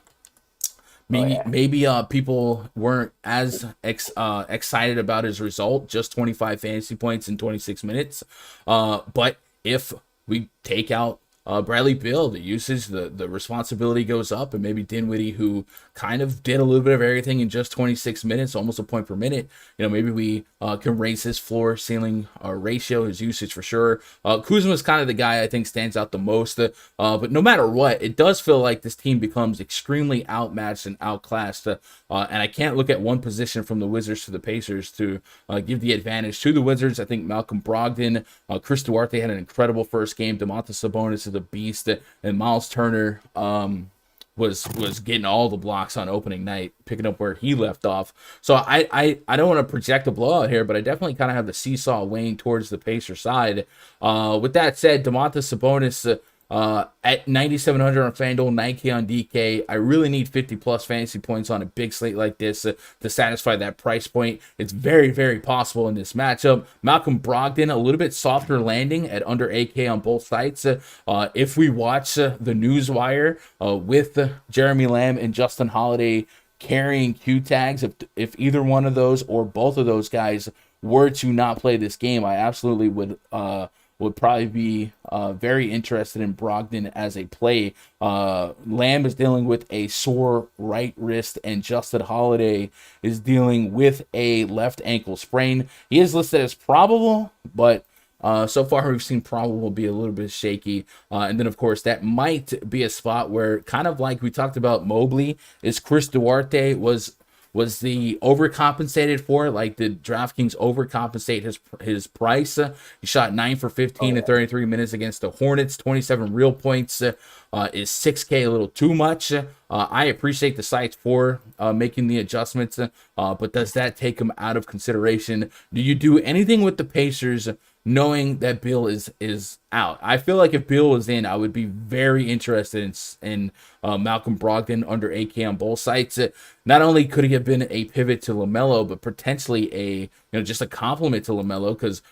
Speaker 1: Maybe people weren't as excited about his result, just 25 fantasy points in 26 minutes. But if we take out Bradley Beal, the usage, the responsibility goes up, and maybe Dinwiddie, who kind of did a little bit of everything in just 26 minutes, almost a point per minute, maybe we can raise his floor ceiling ratio, his usage for sure. Kuzma is kind of the guy I think stands out the most, but no matter what, it does feel like this team becomes extremely outmatched and outclassed, and I can't look at one position from the Wizards to the Pacers to give the advantage to the Wizards. I think Malcolm Brogdon, Chris Duarte had an incredible first game. Domantas Sabonis is a beast, and Miles Turner was getting all the blocks on opening night, picking up where he left off. So I don't want to project a blowout here, but I definitely kind of have the seesaw weighing towards the Pacer side. With that said, Domantas Sabonis at 9,700 on Fanduel, 9K on DK. I really need 50 plus fantasy points on a big slate like this to satisfy that price point. It's very, very possible in this matchup. Malcolm Brogdon, a little bit softer landing at under 8K on both sites. If we watch the Newswire with Jeremy Lamb and Justin Holiday carrying Q tags, if either one of those or both of those guys were to not play this game, I absolutely would probably be very interested in Brogdon as a play. Lamb is dealing with a sore right wrist, and Justin Holiday is dealing with a left ankle sprain. He is listed as probable, but so far we've seen probable be a little bit shaky. And then, of course, that might be a spot where, kind of like we talked about Mobley, is Chris Duarte was the overcompensated for? Like, did DraftKings overcompensate his price? He shot 9 for 15 in 33 minutes against the Hornets, 27 real points. Is 6K a little too much? I appreciate the sites for making the adjustments, but does that take him out of consideration? Do you do anything with the Pacers knowing that Beal is out? I feel like if Beal was in, I would be very interested in Malcolm Brogdon under 8K on both sites. Not only could he have been a pivot to LaMelo, but potentially just a compliment to LaMelo, because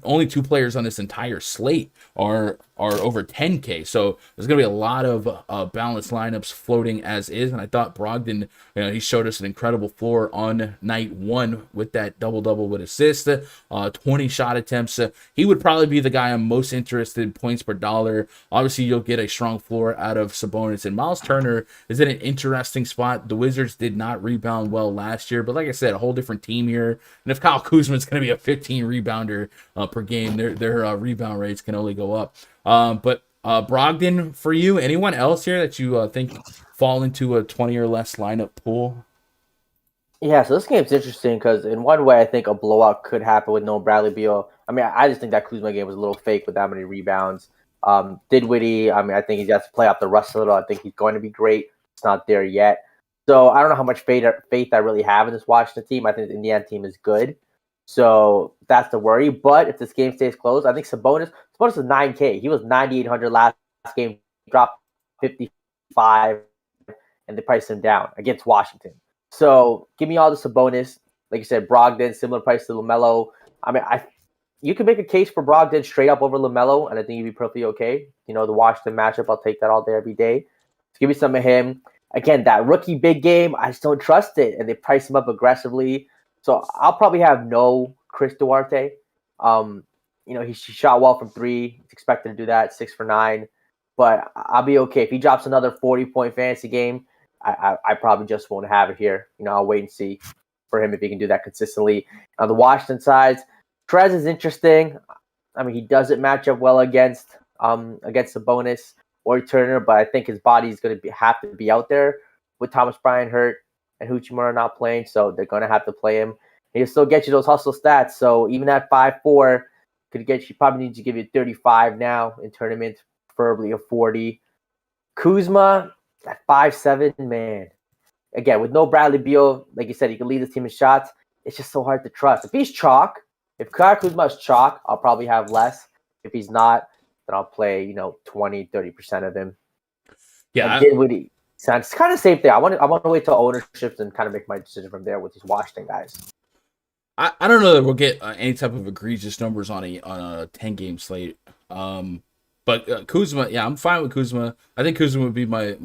Speaker 1: only two players on this entire slate are over 10K. So there's going to be a lot of balanced lineups floating as is. And I thought Brogdon, he showed us an incredible floor on night one with that double-double with assists, 20 shot attempts. He would probably be the guy I'm most interested in points per dollar. Obviously, you'll get a strong floor out of Sabonis, and Miles Turner is in an interesting spot. The Wizards did not rebound well last year, but like I said, a whole different team here. And if Kyle Kuzma is going to be a 15 rebounder per game, their rebound rates can only go up. But Brogdon for you, anyone else here that you think fall into a 20 or less lineup pool?
Speaker 2: Yeah, so this game's interesting because in one way, I think a blowout could happen with no Bradley Beal. I mean, I just think that Kuzma game was a little fake with that many rebounds. Dinwiddie, I mean, I think he has to play off the rust a little. I think he's going to be great. It's not there yet. So I don't know how much faith I really have in this Washington team. I think the Indiana team is good. So that's the worry. But if this game stays close, I think Sabonis is 9K. He was 9,800 last game, dropped 55, and they priced him down against Washington. So give me all the Sabonis. Like you said, Brogdon, similar price to LaMelo. I mean, you can make a case for Brogdon straight up over LaMelo, and I think you'd be perfectly okay. The Washington matchup, I'll take that all day, every day. So give me some of him. Again, that rookie big game, I just don't trust it, and they price him up aggressively. So I'll probably have no Chris Duarte. he shot well from three. He's expected to do that, 6 for 9. But I'll be okay if he drops another 40-point fantasy game. I probably just won't have it here. I'll wait and see for him if he can do that consistently. On the Washington side, Trez is interesting. I mean, he doesn't match up well against Sabonis or Turner, but I think his body is going to have to be out there with Thomas Bryant hurt and Hachimura not playing, so they're going to have to play him. He'll still get you those hustle stats. So even at 5'4", probably needs to give you 35 now in tournaments, preferably a 40. Kuzma at 5'7", man. Again, with no Bradley Beal, like you said, he can lead his team in shots. It's just so hard to trust. If he's chalk, if Kyle Kuzma's chalk, I'll probably have less. If he's not, then I'll play, 20, 30% of him.
Speaker 1: Yeah.
Speaker 2: Dinwiddie. So it's kind of the same thing. I want to wait till ownership and kind of make my decision from there with these Washington guys.
Speaker 1: I don't know that we'll get any type of egregious numbers on a 10-game slate. But Kuzma, yeah, I'm fine with Kuzma. I think Kuzma would be my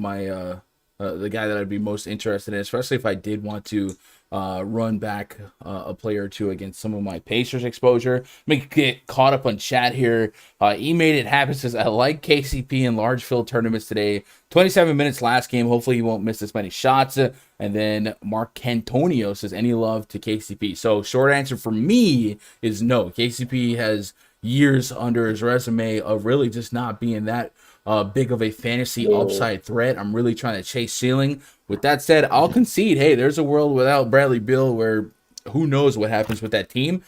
Speaker 1: the guy that I'd be most interested in, especially if I did want to run back a player or two against some of my Pacers exposure. Let me get caught up on chat here. He made it happen. Says, I like KCP in large field tournaments today. 27 minutes last game. Hopefully he won't miss as many shots. And then Mark Cantonio says, any love to KCP? So short answer for me is no. KCP has years under his resume of really just not being that big of a fantasy upside threat. I'm really trying to chase ceiling. With that said, I'll concede, hey, there's a world without Bradley Beal where who knows what happens with that team.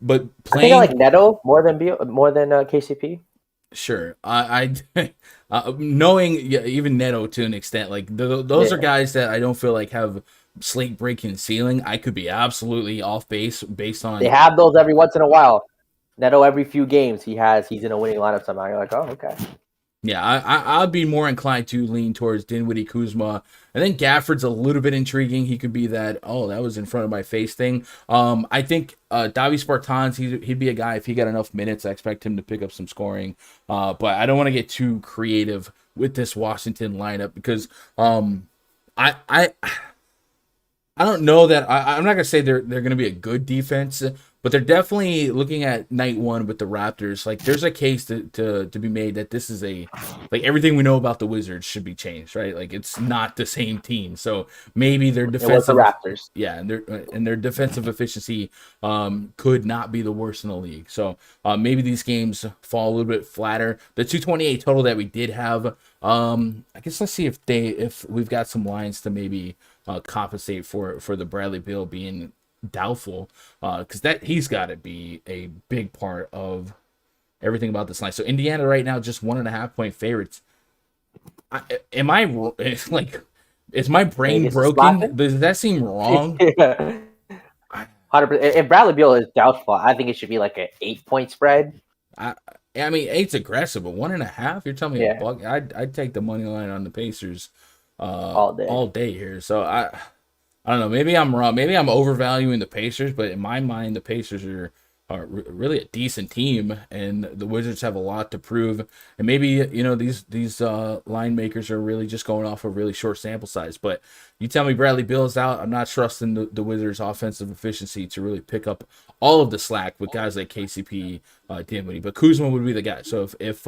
Speaker 1: But playing,
Speaker 2: I think I like Neto more than KCP.
Speaker 1: Sure, I knowing even Neto to an extent, like those are guys that I don't feel like have slate breaking ceiling. I could be absolutely off base based on.
Speaker 2: They have those every once in a while. Neto every few games he's in a winning lineup somehow. You're like, oh, okay.
Speaker 1: Yeah, I'd be more inclined to lean towards Dinwiddie, Kuzma, and then Gafford's a little bit intriguing. He could be that was in front of my face thing. I think Davi Spartans, he'd be a guy if he got enough minutes. I expect him to pick up some scoring, but I don't want to get too creative with this Washington lineup because I don't know that I'm not gonna say they're gonna be a good defense. But they're definitely looking at night one with the Raptors. Like, there's a case to be made that this is everything we know about the Wizards should be changed, right? Like, it's not the same team. So maybe their defensive,
Speaker 2: Raptors,
Speaker 1: yeah, and their defensive efficiency could not be the worst in the league. So maybe these games fall a little bit flatter. The 228 total that we did have, I guess let's see if we've got some lines to maybe compensate for the Bradley Beal being doubtful, because that he's got to be a big part of everything about this line. So Indiana right now just 1.5 point favorites. Is my brain broken? Does that seem wrong?
Speaker 2: 100%. If Bradley Beal is doubtful, I think it should be like an 8-point spread.
Speaker 1: I mean, 8's aggressive, but 1.5. You're telling me a buck? I'd take the money line on the Pacers all day here. So I don't know. Maybe I'm wrong. Maybe I'm overvaluing the Pacers, but in my mind, the Pacers are really a decent team, and the Wizards have a lot to prove. And maybe these line makers are really just going off a really short sample size. But you tell me Bradley Beal is out, I'm not trusting the Wizards' offensive efficiency to really pick up all of the slack with guys like KCP, Dinwiddie. But Kuzma would be the guy. So if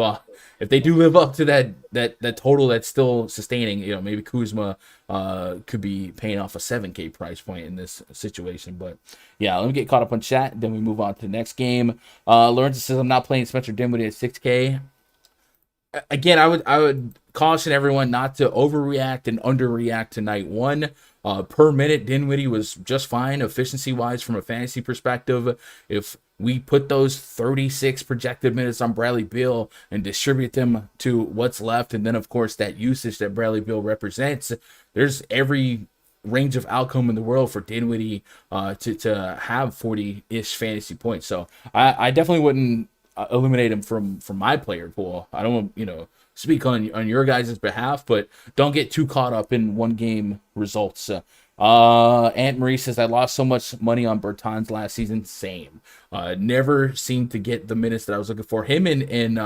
Speaker 1: they do live up to that total that's still sustaining, maybe Kuzma could be paying off a 7K price point in this situation. But yeah, let me get caught up on chat. Then we move on to the next game. Lawrence says, I'm not playing Spencer Dinwiddie at 6K. Again, I would caution everyone not to overreact and underreact to night one. Per minute, Dinwiddie was just fine efficiency-wise from a fantasy perspective. If we put those 36 projected minutes on Bradley Beal and distribute them to what's left, and then, of course, that usage that Bradley Beal represents, there's every range of outcome in the world for Dinwiddie to have 40-ish fantasy points. So I definitely wouldn't eliminate him from my player pool. I don't want, speak on your guys' behalf, but don't get too caught up in one game results. Aunt Marie says, I lost so much money on Bertans last season. Same. Never seemed to get the minutes that I was looking for. Him and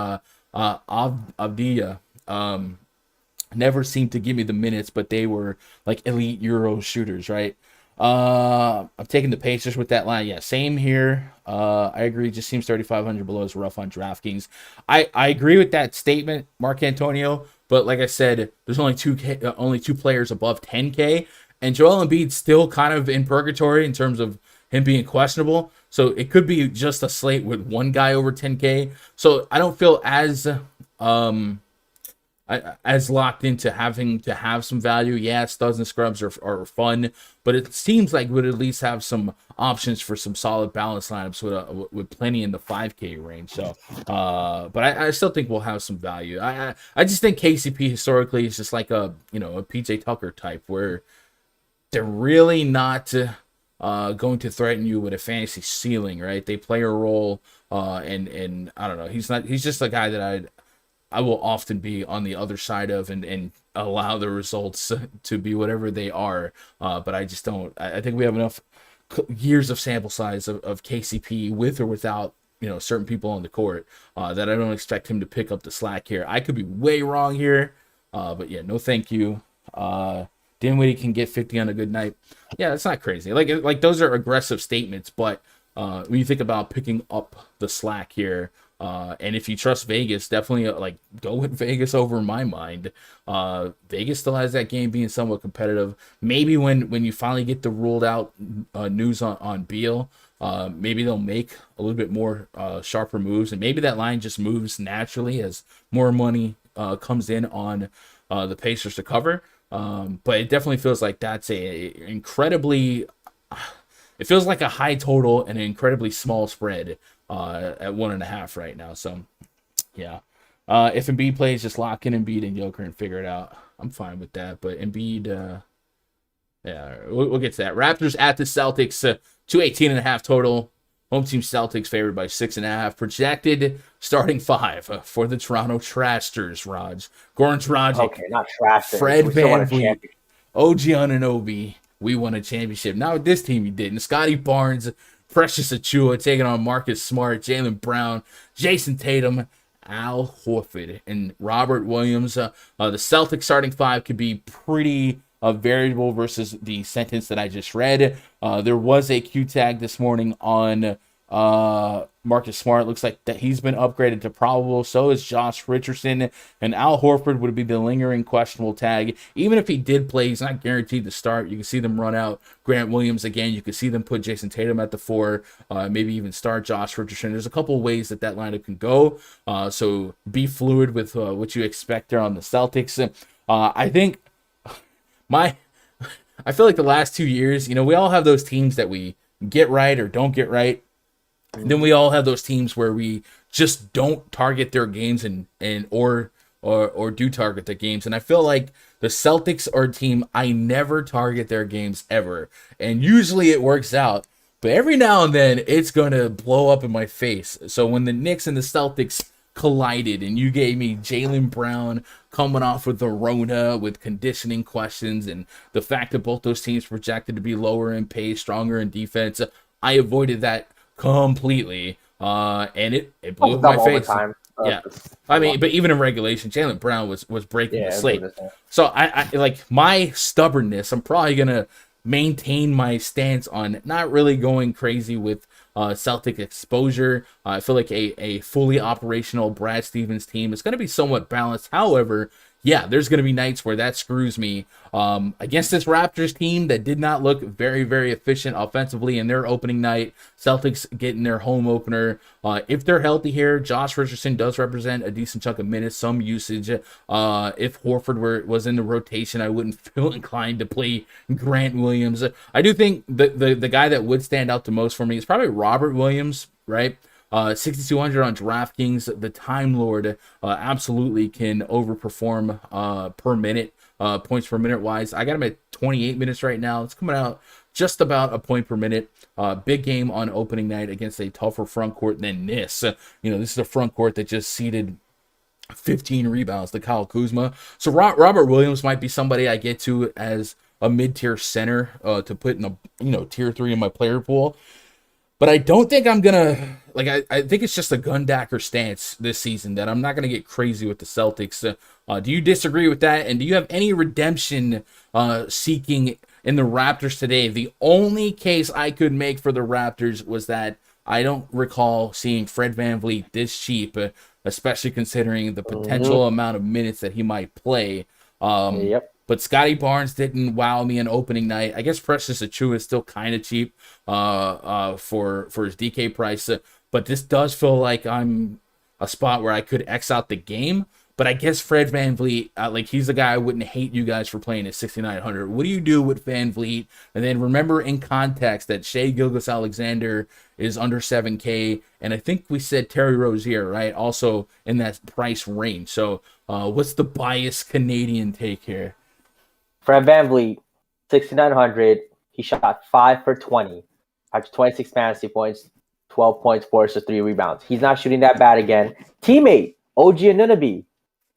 Speaker 1: Avdia never seemed to give me the minutes, but they were like elite Euro shooters, right? I'm taking the Pacers with that line. Yeah, same here. I agree. Just seems 3,500 below is rough on DraftKings. I agree with that statement, Mark Antonio. But like I said, there's only two players above 10K, and Joel Embiid's still kind of in purgatory in terms of him being questionable. So it could be just a slate with one guy over 10K. So I don't feel um as locked into having to have some value. Yeah, studs and scrubs are fun, but it seems like we'd at least have some options for some solid balance lineups with plenty in the 5K range. So, but I still think we'll have some value. I just think KCP historically is just like a PJ Tucker type where they're really not going to threaten you with a fantasy ceiling, right? They play a role, and I don't know. He's just a guy that I will often be on the other side of and allow the results to be whatever they are. But I just don't. I think we have enough years of sample size of KCP with or without certain people on the court that I don't expect him to pick up the slack here. I could be way wrong here, but yeah, no thank you. Dinwiddie can get 50 on a good night. Yeah, that's not crazy. Like those are aggressive statements, but when you think about picking up the slack here. And if you trust Vegas, definitely go with Vegas over my mind. Vegas still has that game being somewhat competitive. Maybe when you finally get the ruled out news on Beal, maybe they'll make a little bit more sharper moves, and maybe that line just moves naturally as more money comes in on the Pacers to cover. But it definitely feels like that's it feels like a high total and an incredibly small spread at 1.5 right now. So, yeah. If Embiid plays, just lock in Embiid and Joker and figure it out. I'm fine with that. But Embiid, yeah, we'll get to that. Raptors at the Celtics, 218.5 total. Home team Celtics favored by 6.5. Projected starting 5 for the Toronto Trasters, Raj. Goran Dragic.
Speaker 2: Okay, not Trasters.
Speaker 1: Fred VanVleet. OG Anunoby. We won a championship. Now with this team, you didn't. Scotty Barnes, Precious Achua taking on Marcus Smart, Jaylen Brown, Jason Tatum, Al Horford, and Robert Williams. The Celtics starting 5 could be pretty variable versus the sentence that I just read. There was a Q tag this morning on Marcus Smart. Looks like that he's been upgraded to probable. So is Josh Richardson, and Al Horford would be the lingering questionable tag. Even if he did play, he's not guaranteed to start. You can see them run out Grant Williams again. You can see them put Jason Tatum at the 4, maybe even start Josh Richardson. There's a couple of ways that lineup can go. So be fluid with what you expect there on the Celtics. I think I feel like the last 2 years, we all have those teams that we get right or don't get right. And then we all have those teams where we just don't target their games or do target their games. And I feel like the Celtics are a team I never target their games ever. And usually it works out. But every now and then it's going to blow up in my face. So when the Knicks and the Celtics collided and you gave me Jaylen Brown coming off with the Rona with conditioning questions and the fact that both those teams projected to be lower in pace, stronger in defense, I avoided that completely, and it blew up my face. Yeah, I mean, but even in regulation, Jaylen Brown was breaking the slate. So I like my stubbornness. I'm probably gonna maintain my stance on not really going crazy with Celtic exposure. I feel like a fully operational Brad Stevens team is going to be somewhat balanced. However, yeah, there's going to be nights where that screws me. Against this Raptors team that did not look very, very efficient offensively in their opening night, Celtics getting their home opener. If they're healthy here, Josh Richardson does represent a decent chunk of minutes, some usage. If Horford was in the rotation, I wouldn't feel inclined to play Grant Williams. I do think the guy that would stand out the most for me is probably Robert Williams, right? 6,200 on DraftKings. The Time Lord absolutely can overperform per minute, points per minute wise. I got him at 28 minutes right now. It's coming out just about a point per minute. Big game on opening night against a tougher front court than this. This is a front court that just seeded 15 rebounds to Kyle Kuzma. So Robert Williams might be somebody I get to as a mid-tier center to put in a tier 3 in my player pool. But I don't think I'm going to, I think it's just a Gundacker stance this season that I'm not going to get crazy with the Celtics. Do you disagree with that? And do you have any redemption seeking in the Raptors today. The only case I could make for the Raptors was that I don't recall seeing Fred VanVleet this cheap, especially considering the potential amount of minutes that he might play.
Speaker 2: Yep.
Speaker 1: But Scotty Barnes didn't wow me in opening night. I guess Precious Achiuwa is still kind of cheap for his DK price. But this does feel like I'm a spot where I could X out the game. But I guess Fred VanVleet, he's the guy I wouldn't hate you guys for playing at 6,900. What do you do with VanVleet? And then remember in context that Shai Gilgeous-Alexander is under 7K. And I think we said Terry Rozier, right? Also in that price range. So what's the biased Canadian take here?
Speaker 2: Fred VanVleet, 6,900. He shot 5 for 20. Had 26 fantasy points, 12 points, 4 assists, 3 rebounds. He's not shooting that bad again. Teammate, OG Anunoby.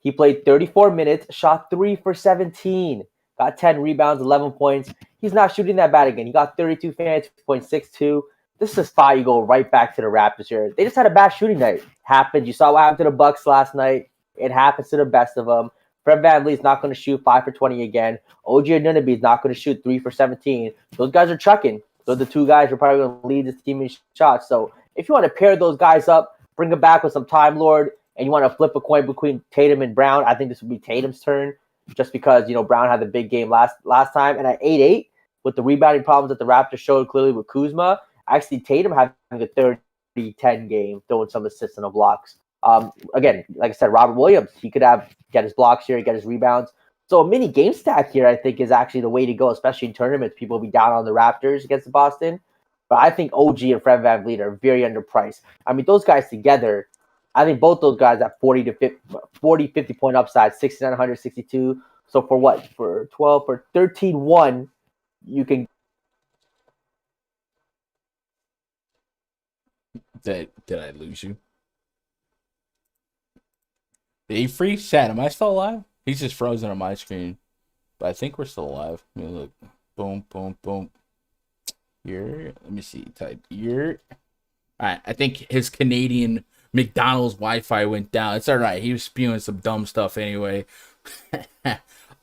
Speaker 2: He played 34 minutes, shot 3 for 17, got 10 rebounds, 11 points. He's not shooting that bad again. He got 32 fantasy points, 6-2. This is a spot you go right back to the Raptors here. They just had a bad shooting night. Happened. You saw what happened to the Bucks last night. It happens to the best of them. Fred VanVleet's not going to shoot 5 for 20 again. OG Anunoby is not going to shoot 3 for 17. Those guys are chucking. Those are the two guys who are probably going to lead this team in shots. So if you want to pair those guys up, bring them back with some Time Lord, and you want to flip a coin between Tatum and Brown, I think this would be Tatum's turn, just because Brown had the big game last time. And at 8-8, with the rebounding problems that the Raptors showed clearly with Kuzma, I see Tatum having a 30-10 game, throwing some assists and blocks. Again, like I said, Robert Williams, he could get his blocks here, get his rebounds. So a mini game stack here, I think, is actually the way to go, especially in tournaments. People will be down on the Raptors against Boston. But I think OG and Fred VanVleet are very underpriced. I mean, those guys together, I think both those guys have 40, 50 point upside, 6,900, 62. So for what? For 12, for 13-1, you can.
Speaker 1: Did I lose you? Did he freeze? Chat, am I still alive? He's just frozen on my screen. But I think we're still alive. Let me look. Boom, boom, boom. Here. Let me see. Type here. Alright, I think his Canadian McDonald's Wi-Fi went down. It's alright. He was spewing some dumb stuff anyway.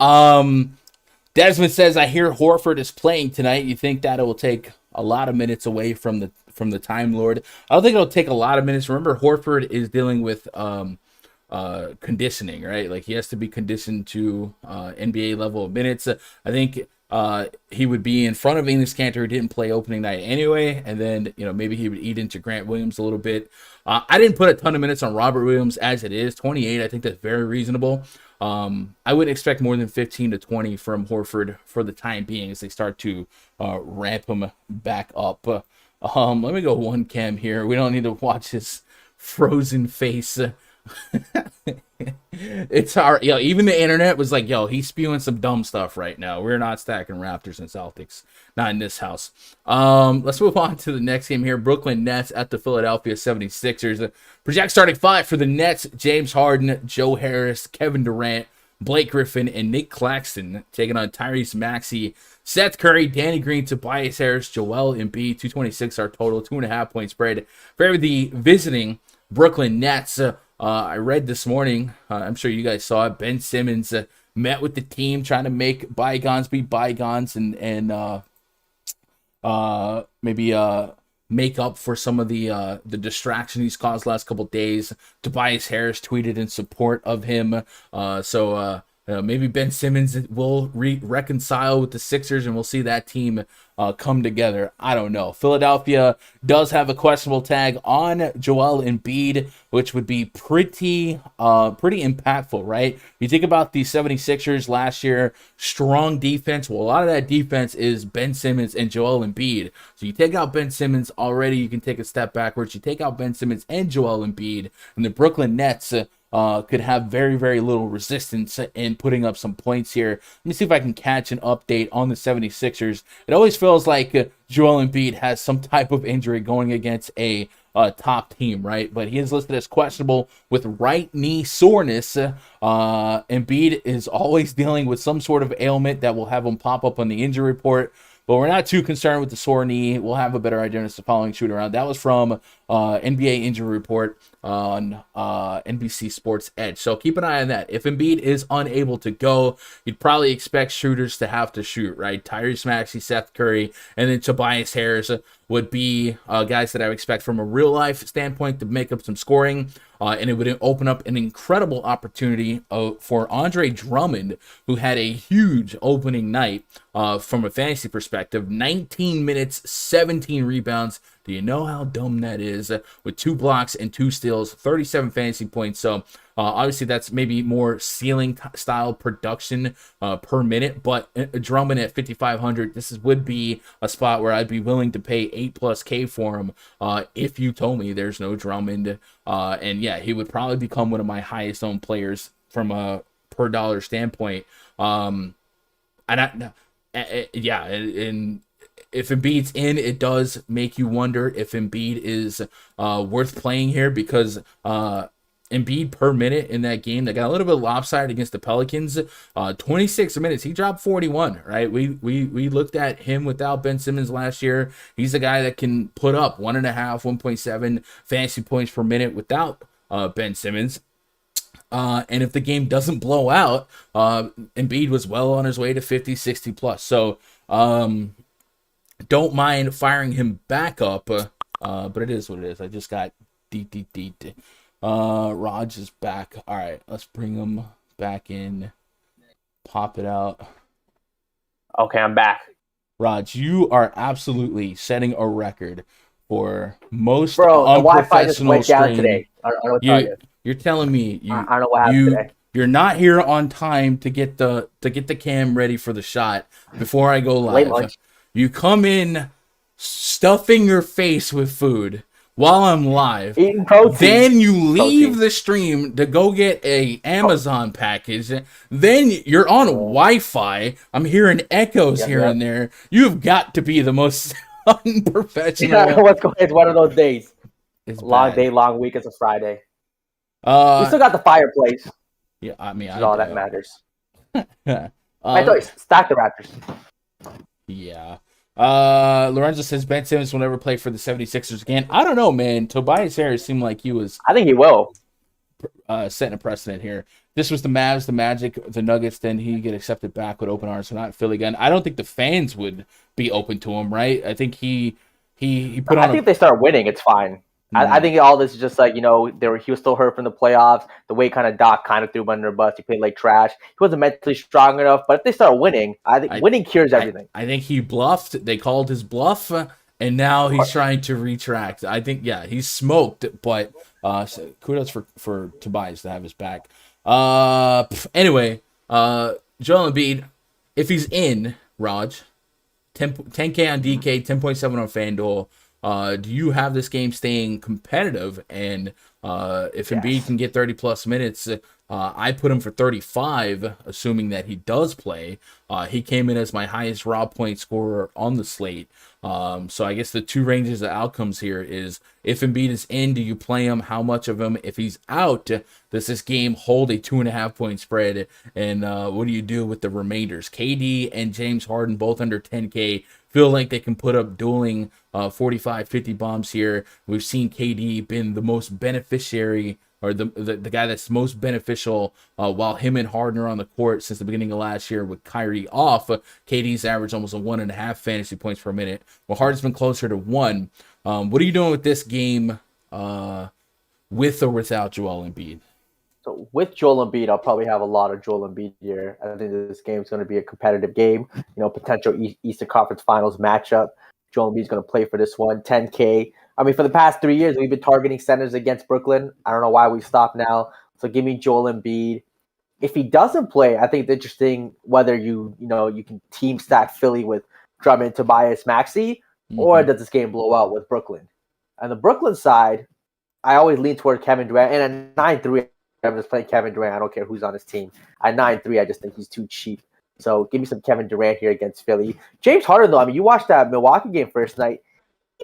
Speaker 1: Desmond says, I hear Horford is playing tonight. You think that it will take a lot of minutes away from the Time Lord? I don't think it'll take a lot of minutes. Remember, Horford is dealing with conditioning, right? Like he has to be conditioned to NBA level of minutes. I think he would be in front of Enes Kanter, who didn't play opening night anyway, and then maybe he would eat into Grant Williams a little bit. I didn't put a ton of minutes on Robert Williams as it is. 28, I think that's very reasonable. I wouldn't expect more than 15 to 20 from Horford for the time being as they start to ramp him back up. Let me go one cam here. We don't need to watch his frozen face. It's hard. Even the internet was like, he's spewing some dumb stuff right now. We're not stacking Raptors and Celtics. Not in this house. Let's move on to the next game here. Brooklyn Nets at the Philadelphia 76ers. Project starting 5 for the Nets: James Harden, Joe Harris, Kevin Durant, Blake Griffin, and Nick Claxton taking on Tyrese Maxey, Seth Curry, Danny Green, Tobias Harris, Joel Embiid. 226 our total, 2.5 point spread for the visiting Brooklyn Nets. I read this morning, I'm sure you guys saw it, Ben Simmons met with the team trying to make bygones be bygones and maybe make up for some of the distraction he's caused last couple days. Tobias Harris tweeted in support of him. Maybe Ben Simmons will reconcile with the Sixers and we'll see that team come together. I don't know. Philadelphia does have a questionable tag on Joel Embiid, which would be pretty impactful, right? You think about the 76ers last year, strong defense. Well, a lot of that defense is Ben Simmons and Joel Embiid. So you take out Ben Simmons already, you can take a step backwards. You take out Ben Simmons and Joel Embiid, and the Brooklyn Nets could have very, very little resistance in putting up some points here. Let me see if I can catch an update on the 76ers. It always feels like Joel Embiid has some type of injury going against a top team, right? But he is listed as questionable with right knee soreness. Embiid is always dealing with some sort of ailment that will have him pop up on the injury report. but we're not too concerned with the sore knee. We'll have a better idea as the following shoot around. That was from NBA Injury Report on NBC Sports Edge. So keep an eye on that. If Embiid is unable to go, you'd probably expect shooters to have to shoot, right? Tyrese Maxey, Seth Curry, and then Tobias Harris would be guys that I would expect from a real life standpoint to make up some scoring. And it would open up an incredible opportunity for Andre Drummond, who had a huge opening night from a fantasy perspective. 19 minutes, 17 rebounds. Do you know how dumb that is? With 2 blocks and 2 steals, 37 fantasy points. So obviously that's maybe more ceiling style production per minute. But Drummond at 5,500, would be a spot where I'd be willing to pay 8+K for him if you told me there's no Drummond. And yeah, he would probably become one of my highest owned players from a per dollar standpoint. And if Embiid's in, it does make you wonder if Embiid is worth playing here, because Embiid per minute in that game, they got a little bit lopsided against the Pelicans. 26 minutes, he dropped 41, right? We looked at him without Ben Simmons last year. He's a guy that can put up 1.5, 1.7 fantasy points per minute without Ben Simmons. And if the game doesn't blow out, Embiid was well on his way to 50, 60 plus. So don't mind firing him back up, but it is what it is. I just got Raj is back. All right, let's bring him back in. Pop it out.
Speaker 2: Okay, I'm back.
Speaker 1: Raj, you are absolutely setting a record for most
Speaker 2: Bro, the Wi-Fi just
Speaker 1: unprofessional
Speaker 2: went down
Speaker 1: stream.
Speaker 2: today. I don't know what to tell you.
Speaker 1: You're telling me
Speaker 2: I don't know what happened today.
Speaker 1: you're not here on time to get the cam ready for the shot before I go
Speaker 2: Late
Speaker 1: live.
Speaker 2: lunch.
Speaker 1: You come in stuffing your face with food while I'm live.
Speaker 2: Eating protein.
Speaker 1: Then you leave
Speaker 2: Protein.
Speaker 1: the stream to go get a Amazon package. Then you're on Wi-Fi. I'm hearing echoes here and there. You've got to be the most unprofessional.
Speaker 2: Yeah, what's going on? It's one of those days.
Speaker 1: It's
Speaker 2: Long
Speaker 1: bad.
Speaker 2: day, long week. It's a Friday. We still got the fireplace.
Speaker 1: Yeah, I mean,
Speaker 2: That's all that matters.
Speaker 1: matters.
Speaker 2: I thought you stacked the Raptors.
Speaker 1: Yeah. Lorenzo says Ben Simmons will never play for the 76ers again. I don't know, man. Tobias Harris seemed like he was
Speaker 2: I think he will.
Speaker 1: setting a precedent here. This was the Mavs, the Magic, the Nuggets. Then he get accepted back with open arms. So not Philly again. I don't think the fans would be open to him, right? I think he put on.
Speaker 2: I think if they start winning, it's fine. I think all this is just like, he was still hurt from the playoffs. The way kind of Doc kind of threw him under a bus. He played like trash. He wasn't mentally strong enough. But if they start winning, I think winning cures everything.
Speaker 1: I think he bluffed. They called his bluff, and now he's trying to retract. I think, yeah, he's smoked. But so kudos for Tobias to have his back. Anyway, Joel Embiid, if he's in, Raj, 10K on DK, 10.7 on FanDuel. Do you have this game staying competitive? And if Embiid can get 30 plus minutes, I put him for 35, assuming that he does play. He came in as my highest raw point scorer on the slate. So I guess the two ranges of outcomes here is, if Embiid is in, do you play him? How much of him? If he's out, does this game hold a 2.5 point spread? And what do you do with the remainders? KD and James Harden, both under 10K, feel like they can put up dueling 45, 50 bombs here. We've seen KD been the most beneficiary, or the guy that's most beneficial while him and Harden are on the court since the beginning of last year. With Kyrie off, KD's averaged almost a 1.5 fantasy points per minute. Well, Harden's been closer to 1. What are you doing with this game with or without Joel Embiid?
Speaker 2: So with Joel Embiid, I'll probably have a lot of Joel Embiid here. I think this game is going to be a competitive game. Potential Eastern Conference Finals matchup. Joel Embiid's going to play for this one. 10K. I mean, for the past 3 years, we've been targeting centers against Brooklyn. I don't know why we stopped now. So give me Joel Embiid. If he doesn't play, I think it's interesting whether you can team stack Philly with Drummond, Tobias, Maxey, or does this game blow out with Brooklyn? On the Brooklyn side, I always lean toward Kevin Durant. And at 9-3, I'm just playing Kevin Durant. I don't care who's on his team. At 9-3, I just think he's too cheap. So give me some Kevin Durant here against Philly. James Harden, though, I mean, you watched that Milwaukee game first night.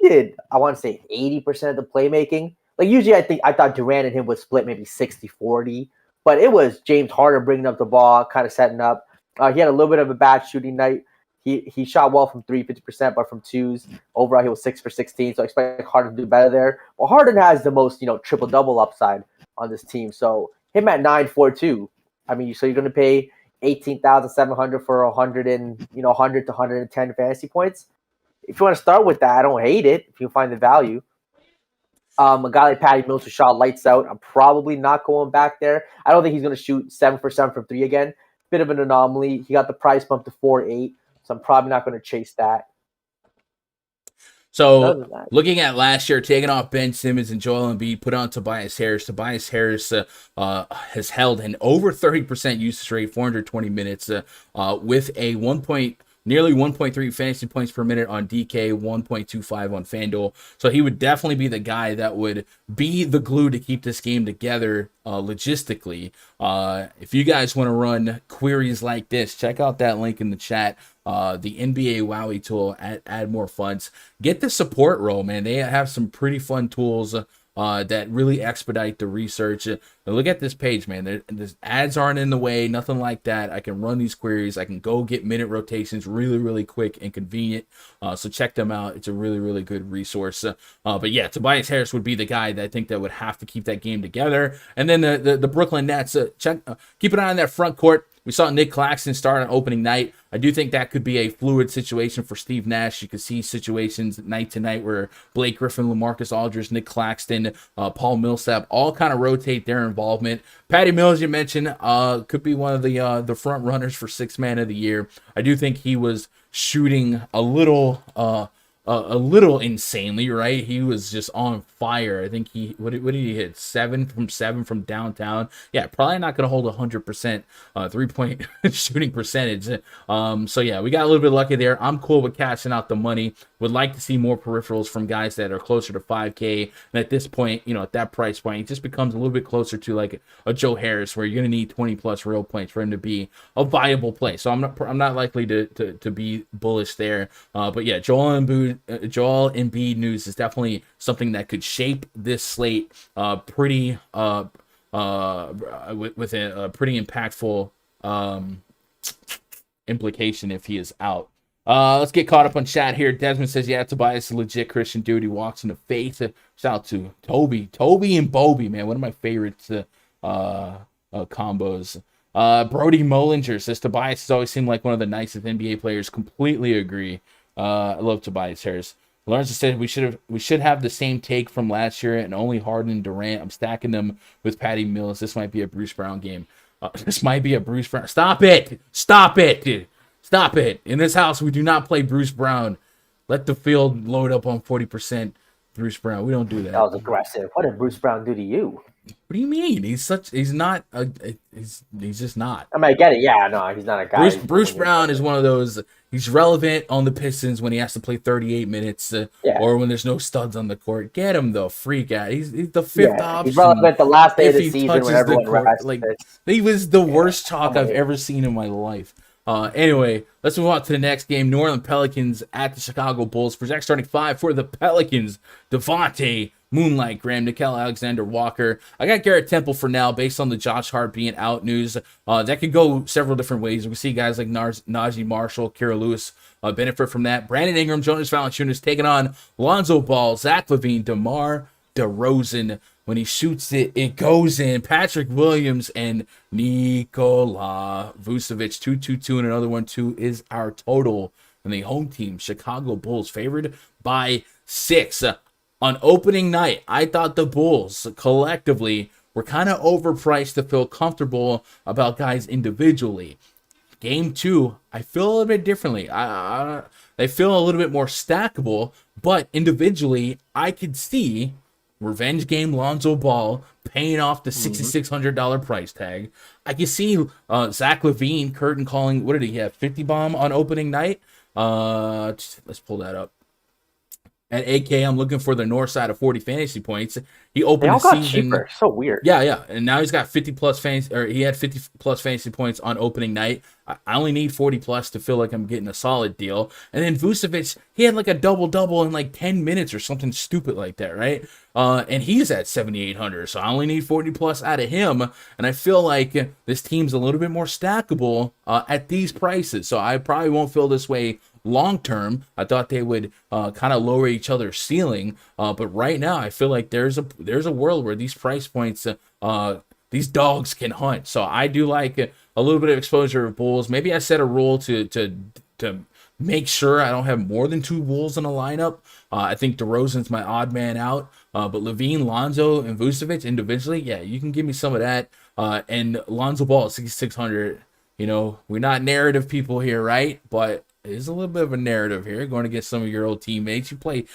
Speaker 2: He did, I want to say, 80% of the playmaking. Like, usually I thought Durant and him would split maybe 60-40. But it was James Harden bringing up the ball, kind of setting up. He had a little bit of a bad shooting night. He shot well from 3, 50%, but from twos, overall he was 6 for 16. So I expect Harden to do better there. Well, Harden has the most, triple double upside on this team. So him at 9.42. I mean, so you're going to pay 18,700 for 100 and 100 to 110 fantasy points. If you want to start with that, I don't hate it. If you find the value. A guy like Patty Mills who shot lights out, I'm probably not going back there. I don't think he's going to shoot 7 for 7 from 3 again. Bit of an anomaly. He got the price bump to 4.8, so I'm probably not going to chase that.
Speaker 1: So looking at last year, taking off Ben Simmons and Joel Embiid, put on Tobias Harris. Tobias Harris has held an over 30% usage rate, 420 minutes, with a nearly 1.3 fantasy points per minute on DK, 1.25 on Fanduel. So he would definitely be the guy that would be the glue to keep this game together logistically. If you guys want to run queries like this, check out that link in the chat. The NBA Wowie tool, add more funds. Get the support role, man. They have some pretty fun tools that really expedite the research. Look at this page, man. The ads aren't in the way, nothing like that. I can run these queries. I can go get minute rotations really, really quick and convenient. So check them out. It's a really, really good resource. But yeah, Tobias Harris would be the guy that I think that would have to keep that game together. And then the Brooklyn Nets, keep an eye on that front court. We saw Nick Claxton start on opening night. I do think that could be a fluid situation for Steve Nash. You could see situations night to night where Blake Griffin, LaMarcus Aldridge, Nick Claxton, Paul Millsap all kind of rotate their involvement. Patty Mills, you mentioned, could be one of the front runners for Sixth Man of the Year. I do think he was shooting a little insanely, right? He was just on fire. I think what did he hit? 7 from downtown. Yeah, probably not going to hold 100% 3-point shooting percentage. So yeah, we got a little bit lucky there. I'm cool with cashing out the money. Would like to see more peripherals from guys that are closer to 5K. And at this point, at that price point, it just becomes a little bit closer to like a Joe Harris, where you're going to need 20 plus real points for him to be a viable play. So I'm not likely to be bullish there. But yeah, Joel Embiid news is definitely something that could shape this slate pretty with a pretty impactful implication if he is out. Let's get caught up on chat here. Desmond says, yeah, Tobias is a legit Christian dude. He walks in the faith. Shout out to Toby and Bobby, man. One of my favorites combos. Brody Mollinger says, Tobias has always seemed like one of the nicest NBA players. Completely agree. I love Tobias Harris. Lawrence said we should have the same take from last year and only Harden and Durant. I'm stacking them with Patty Mills. This might be a Bruce Brown game. This might be a Bruce Brown. Stop it. In this house, we do not play Bruce Brown. Let the field load up on 40% Bruce Brown. We don't do that.
Speaker 2: That was aggressive. What did Bruce Brown do to you?
Speaker 1: What do you mean? He's just not. I
Speaker 2: mean, I get it. Yeah, no, he's not a guy.
Speaker 1: Bruce Brown is one of those. He's relevant on the Pistons when he has to play 38 minutes, or when there's no studs on the court. Get him the freak out. He's the fifth option.
Speaker 2: He's relevant the last day of the season when everyone rests.
Speaker 1: He was the worst chalk I've ever seen in my life. Anyway, let's move on to the next game. New Orleans Pelicans at the Chicago Bulls. Project starting 5 for the Pelicans. Devontae, Moonlight, Graham, Nickeil Alexander-Walker. I got Garrett Temple for now based on the Josh Hart being out news. That could go several different ways. We see guys like Najee Marshall, Kira Lewis benefit from that. Brandon Ingram, Jonas Valanciunas taking on Lonzo Ball, Zach LaVine, DeMar DeRozan. When he shoots it, it goes in. Patrick Williams and Nikola Vucevic, 2-2-2, and another 1-2 is our total. And the home team, Chicago Bulls, favored by 6. On opening night, I thought the Bulls collectively were kind of overpriced to feel comfortable about guys individually. Game 2, I feel a little bit differently. They feel a little bit more stackable, but individually, I could see revenge game Lonzo Ball paying off the $6,600 price tag. I can see Zach LaVine curtain calling. What did he have? 50 bomb on opening night. Let's pull that up. At 8K, I'm looking for the north side of 40 fantasy points. He
Speaker 2: They
Speaker 1: opened
Speaker 2: all
Speaker 1: the
Speaker 2: got
Speaker 1: season.
Speaker 2: cheaper. So weird.
Speaker 1: Yeah, and now he's got 50 plus fantasy, or he had 50 plus fantasy points on opening night. I only need 40 plus to feel like I'm getting a solid deal. And then Vucevic, he had like a double in like 10 minutes or something stupid like that, right? And he's at 7,800, so I only need 40 plus out of him. And I feel like this team's a little bit more stackable at these prices, so I probably won't feel this way long term. I thought they would kind of lower each other's ceiling, but right now I feel like there's a world where these price points, these dogs can hunt. So I do like a little bit of exposure of Bulls. Maybe I set a rule to make sure I don't have more than 2 Bulls in a lineup. I think DeRozan's my odd man out, but Levine, Lonzo, and Vucevic individually, yeah, you can give me some of that. And Lonzo Ball at 6,600. You know, we're not narrative people here, right? But there's a little bit of a narrative here going against some of your old teammates. You play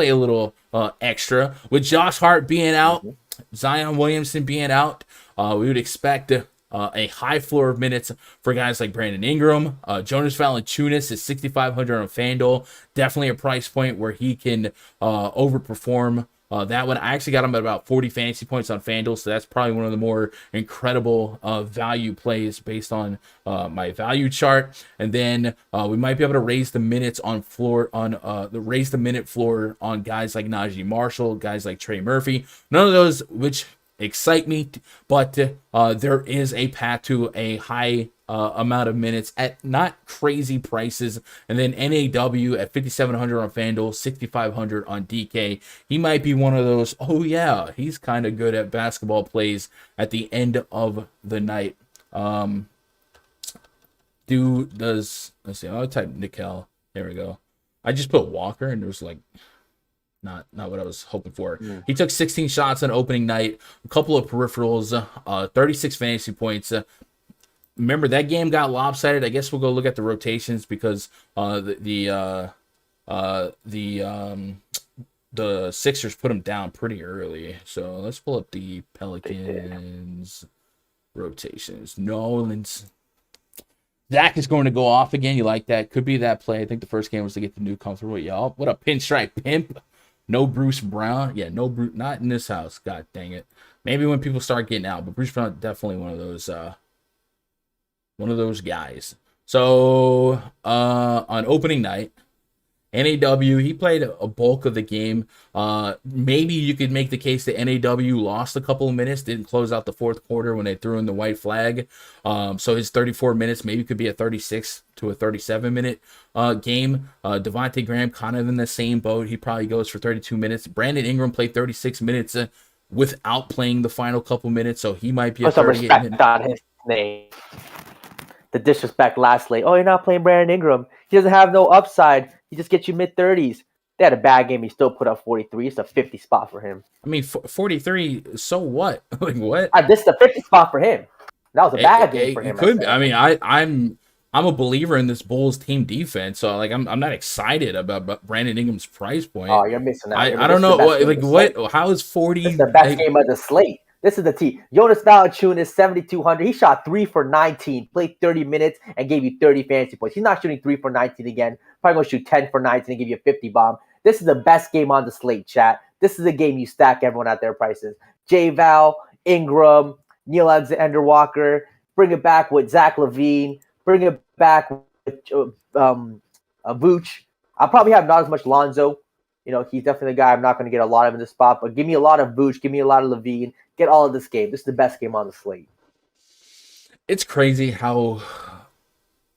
Speaker 1: a little extra with Josh Hart being out, Zion Williamson being out. We would expect a high floor of minutes for guys like Brandon Ingram. Jonas Valanciunas is 6,500 on FanDuel. Definitely a price point where he can overperform that one. I actually got him at about 40 fantasy points on FanDuel, so that's probably one of the more incredible value plays based on my value chart. And then we might be able to raise the minutes on floor on raise the minute floor on guys like Najee Marshall, guys like Trey Murphy. None of those which excite me, but there is a path to a high amount of minutes at not crazy prices. And then NAW at 5,700 on FanDuel, 6,500 on DK. He might be one of those, oh yeah, he's kind of good at basketball plays at the end of the night. Let's see, I'll type Nickel. There we go. I just put Walker and there was like not what I was hoping for. Yeah. He took 16 shots on opening night, a couple of peripherals, 36 fantasy points. Remember that game got lopsided. I guess we'll go look at the rotations because the Sixers put him down pretty early. So let's pull up the Pelicans rotations. Nolan's Zach is going to go off again. You like that? Could be that play. I think the first game was to get the new comfortable. Y'all, what a pinstripe pimp. No Bruce Brown. Yeah, no Bruce. Not in this house. God dang it. Maybe when people start getting out, but Bruce Brown definitely one of those guys. So on opening night, NAW, he played a bulk of the game. Maybe you could make the case that NAW lost a couple of minutes, didn't close out the fourth quarter when they threw in the white flag. So his 34 minutes maybe could be a 36 to a 37-minute game. Devontae Graham kind of in the same boat. He probably goes for 32 minutes. Brandon Ingram played 36 minutes without playing the final couple minutes, so he might be a 38-minute.
Speaker 2: On his name. The disrespect lastly. Oh, you're not playing Brandon Ingram. He doesn't have no upside. He just gets you mid-30s. They had a bad game. He still put up 43. It's a 50 spot for him.
Speaker 1: I mean, 43, so what? Like, what?
Speaker 2: This is a 50 spot for him. That was a bad game for him.
Speaker 1: Could be. I mean, I'm a believer in this Bulls team defense, so like I'm not excited about Brandon Ingram's price point.
Speaker 2: Oh, you're missing out.
Speaker 1: I don't know what. How is 40?
Speaker 2: This is the best game of the slate. This is the team. Jonas Valanciunas, 7,200. He shot 3 for 19, played 30 minutes, and gave you 30 fantasy points. He's not shooting 3 for 19 again. Probably going to shoot 10 for 19 and give you a 50 bomb. This is the best game on the slate, chat. This is the game you stack everyone at their prices. J-Val, Ingram, Neil Alexander Walker. Bring it back with Zach LaVine. Bring it back with Vooch. I'll probably have not as much Lonzo. You know, he's definitely the guy I'm not going to get a lot of in this spot, but give me a lot of Vooch. Give me a lot of LaVine. Get all of this game. This is the best game on the slate.
Speaker 1: It's crazy how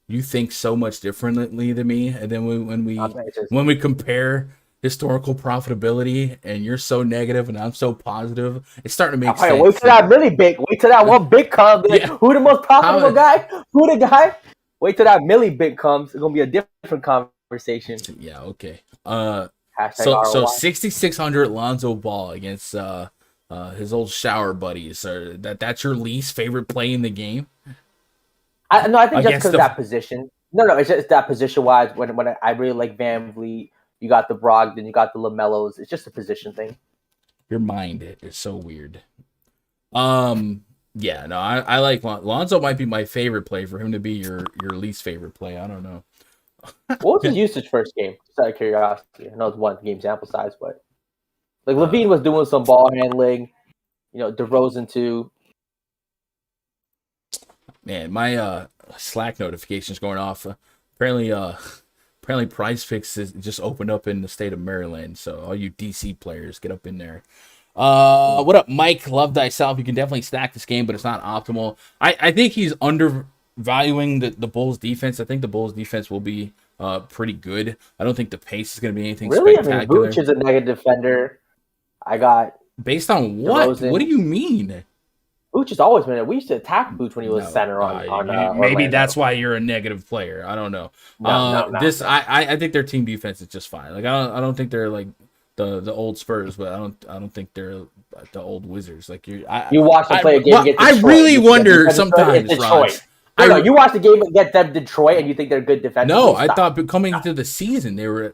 Speaker 1: you think so much differently than me, and then when we compare historical profitability, and you're so negative and I'm so positive, it's starting to make sense.
Speaker 2: Wait till that really big. Wait till that one big comes. Like, who the most profitable guy? Who the guy? Wait till that Millie big comes. It's gonna be a different conversation.
Speaker 1: Yeah. Okay. So 6,600 Lonzo Ball against his old shower buddies. That's your least favorite play in the game?
Speaker 2: No, I think just because of that position. No, it's just that position-wise. When I really like Van Vliet, you got the Brogdon, you got the LaMelos. It's just a position thing.
Speaker 1: Your mind is so weird. Yeah, no, I like Lonzo. Might be my favorite play. For him to be your least favorite play, I don't know.
Speaker 2: What was his usage first game? Just out of curiosity. I know it's one game sample size, but like Levine was doing some ball handling. DeRozan too.
Speaker 1: Man, my Slack notifications going off. Apparently PrizePicks is just opened up in the state of Maryland. So all you DC players, get up in there. What up, Mike? Love thyself. You can definitely stack this game, but it's not optimal. I think he's undervaluing the Bulls defense. I think the Bulls defense will be pretty good. I don't think the pace is going to be anything spectacular.
Speaker 2: I mean, Vooch is a negative defender. I got
Speaker 1: based on what?
Speaker 2: DeRozan.
Speaker 1: What do you mean?
Speaker 2: Vooch has always been. We used to attack Vooch when he was center on.
Speaker 1: Maybe
Speaker 2: Orlando.
Speaker 1: that's why you're a negative player. I don't know.
Speaker 2: No.
Speaker 1: I think their team defense is just fine. Like I don't think they're like the old Spurs, but I don't think they're the old Wizards. Like you
Speaker 2: watch them play a game against
Speaker 1: Detroit. I really wonder sometimes,
Speaker 2: Raj. No, you watch the game against them Detroit, and you think they're good defensively.
Speaker 1: No, I thought coming into the season they were.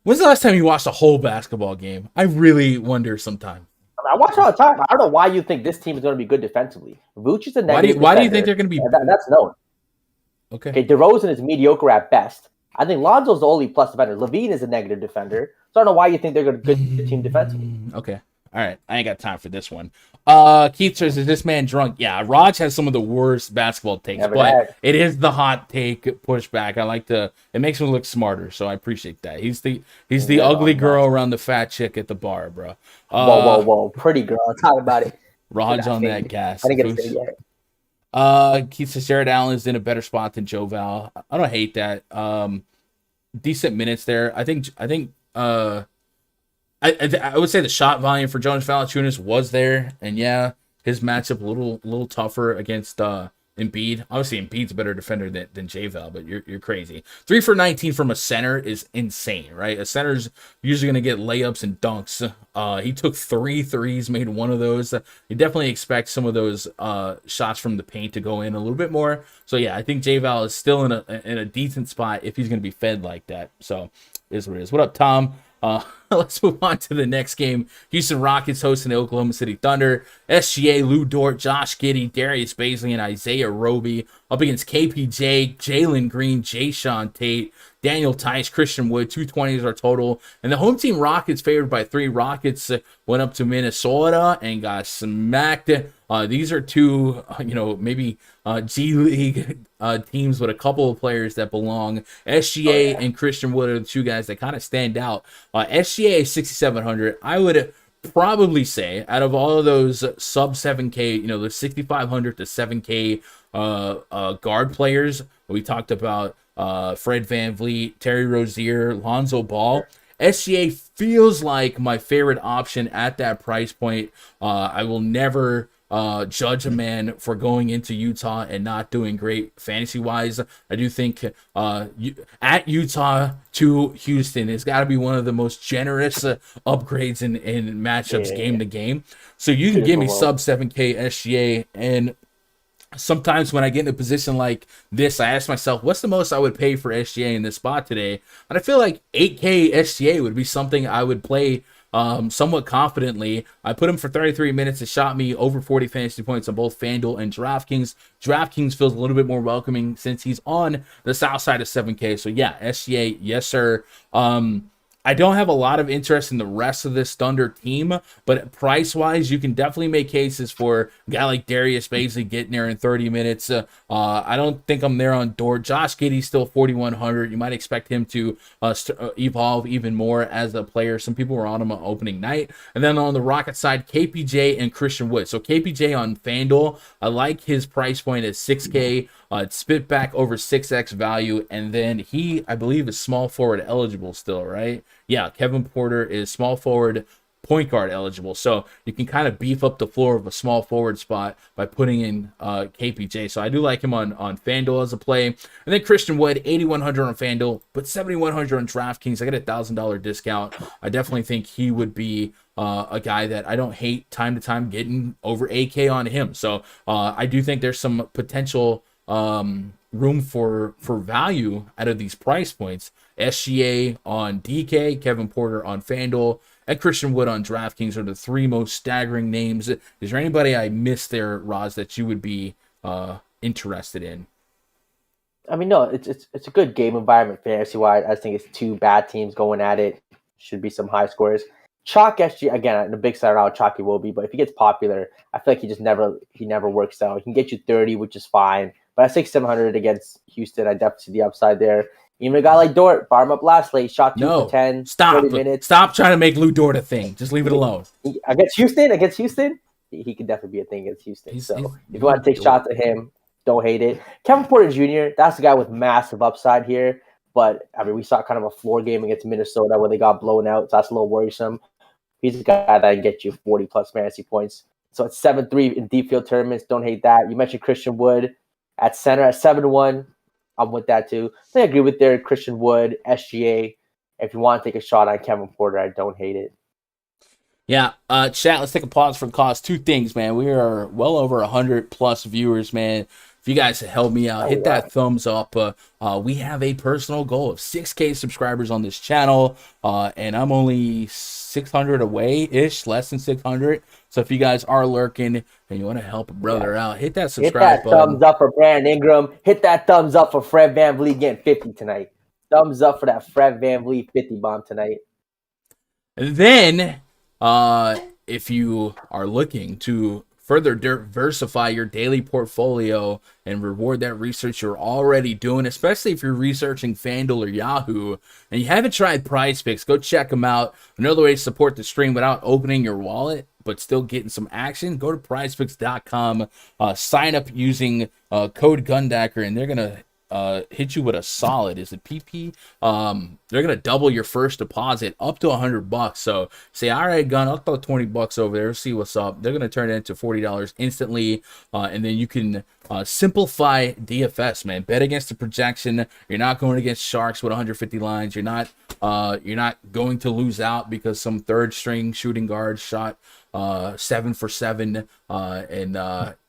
Speaker 1: When's the last time you watched a whole basketball game? I really wonder sometimes.
Speaker 2: I watch it all the time. I don't know why you think this team is going to be good defensively. Vooch is a negative.
Speaker 1: Why do you think they're going to be?
Speaker 2: That's known.
Speaker 1: Okay.
Speaker 2: DeRozan is mediocre at best. I think Lonzo's the only plus defender. Levine is a negative defender. So I don't know why you think they're a good team defensively.
Speaker 1: Okay. All right. I ain't got time for this one. Keith says, is this man drunk? Yeah, Raj has some of the worst basketball takes, but it is the hot take pushback. I like it makes him look smarter, so I appreciate that. He's the ugly girl around the fat chick at the bar, bro.
Speaker 2: Whoa. Pretty girl. Talk about it.
Speaker 1: Raj on that gas.
Speaker 2: I didn't get to say yet.
Speaker 1: Keith says Jared Allen's in a better spot than Joe Val. I don't hate that. Decent minutes there. I would say the shot volume for Jonas Valanciunas was there, and yeah, his matchup a little tougher against Embiid. Obviously, Embiid's a better defender than J-Val, but you're crazy. 3 for 19 from a center is insane, right? A center's usually going to get layups and dunks. He took 3 threes, made one of those. You definitely expect some of those shots from the paint to go in a little bit more. So yeah, I think J-Val is still in a decent spot if he's going to be fed like that. So is what it is. What up, Tom? Let's move on to the next game. Houston Rockets hosting the Oklahoma City Thunder. SGA, Lou Dort, Josh Giddey, Darius Bazley, and Isaiah Roby up against KPJ, Jalen Green, Jayshawn Tate, Daniel Tice, Christian Wood. 220s are total. And the home team Rockets favored by 3. Rockets went up to Minnesota and got smacked. These are two, maybe G League teams with a couple of players that belong. SGA and Christian Wood are the two guys that kind of stand out. SGA is 6,700. I would probably say out of all of those sub 7K, the 6,500 to 7K guard players, we talked about Fred VanVleet, Terry Rozier, Lonzo Ball. SGA feels like my favorite option at that price point. I will never judge a man for going into Utah and not doing great fantasy-wise. I do think at Utah to Houston has got to be one of the most generous upgrades in matchups game to game. So you can give me sub 7K SGA, and sometimes when I get in a position like this, I ask myself, what's the most I would pay for SGA in this spot today? And I feel like 8K SGA would be something I would play somewhat confidently. I put him for 33 minutes. It shot me over 40 fantasy points on both Fanduel and DraftKings. DraftKings feels a little bit more welcoming since he's on the south side of 7K. So yeah, SGA, yes sir. I don't have a lot of interest in the rest of this Thunder team, but price-wise, you can definitely make cases for a guy like Darius Bazley getting there in 30 minutes. I don't think I'm there on Dort. Josh Giddey's still 4,100. You might expect him to evolve even more as a player. Some people were on him on opening night. And then on the Rocket side, KPJ and Christian Wood. So KPJ on FanDuel, I like his price point at 6K. It's spit back over 6x value, and then he, I believe, is small forward eligible still, right? Yeah, Kevin Porter is small forward point guard eligible, so you can kind of beef up the floor of a small forward spot by putting in KPJ. So I do like him on FanDuel as a play. And then Christian Wood, 8,100 on FanDuel, but 7,100 on DraftKings. I got a $1,000 discount. I definitely think he would be a guy that I don't hate time to time getting over 8K on him. So I do think there's some potential room for value out of these price points. SGA on DK, Kevin Porter on FanDuel, and Christian Wood on DraftKings are the 3 most staggering names. Is there anybody I missed there, Roz, that you would be interested in?
Speaker 2: I mean, no, it's a good game environment fantasy wise. I just think it's two bad teams going at it. Should be some high scores. Chalk SG again, the big side out Chalky will be, but if he gets popular, I feel like he never works out. He can get you 30, which is fine. But at 6,700 against Houston, I definitely see the upside there. Even a guy like Dort, bar him up last late, shot 2 for
Speaker 1: No,
Speaker 2: 10,
Speaker 1: stop.
Speaker 2: 30 minutes.
Speaker 1: Stop trying to make Lou Dort a thing. Just leave it alone.
Speaker 2: Against Houston, he could definitely be a thing against Houston.
Speaker 1: He's
Speaker 2: So if you
Speaker 1: Lou
Speaker 2: want to take
Speaker 1: Dort.
Speaker 2: shots at him, don't hate it. Kevin Porter Jr., that's the guy with massive upside here. But, I mean, we saw kind of a floor game against Minnesota where they got blown out. So that's a little worrisome. He's a guy that can get you 40-plus fantasy points. So it's 7-3 in deep field tournaments. Don't hate that. You mentioned Christian Wood at center at 7-1. I'm with that, too. I agree with there. Christian Wood, SGA. If you want to take a shot on Kevin Porter, I don't hate it.
Speaker 1: Yeah, chat, let's take a pause for cause. Two things, man. We are well over 100+ viewers, man. If you guys help me out, hit that thumbs up. We have a personal goal of 6K subscribers on this channel, and I'm only 600 away-ish, less than 600. So if you guys are lurking and you want to help a brother out, hit that subscribe button.
Speaker 2: Thumbs up for Brandon Ingram. Hit that thumbs up for Fred VanVleet getting 50 tonight. Thumbs up for that Fred VanVleet 50 bomb tonight.
Speaker 1: And then, if you are looking to further diversify your daily portfolio and reward that research you're already doing, especially if you're researching Fanduel or Yahoo and you haven't tried PrizePicks, go check them out. Another way to support the stream without opening your wallet but still getting some action, go to prizepicks.com, sign up using code Gundacker, and they're going to hit you with a solid, is it PP? They're gonna double your first deposit up to $100. So say, all right, Gun, I'll throw $20 over there, see what's up. They're gonna turn it into $40 instantly, and then you can simplify DFS, man. Bet against the projection. You're not going against sharks with 150 lines. You're not going to lose out because some third string shooting guard shot 7 for 7, and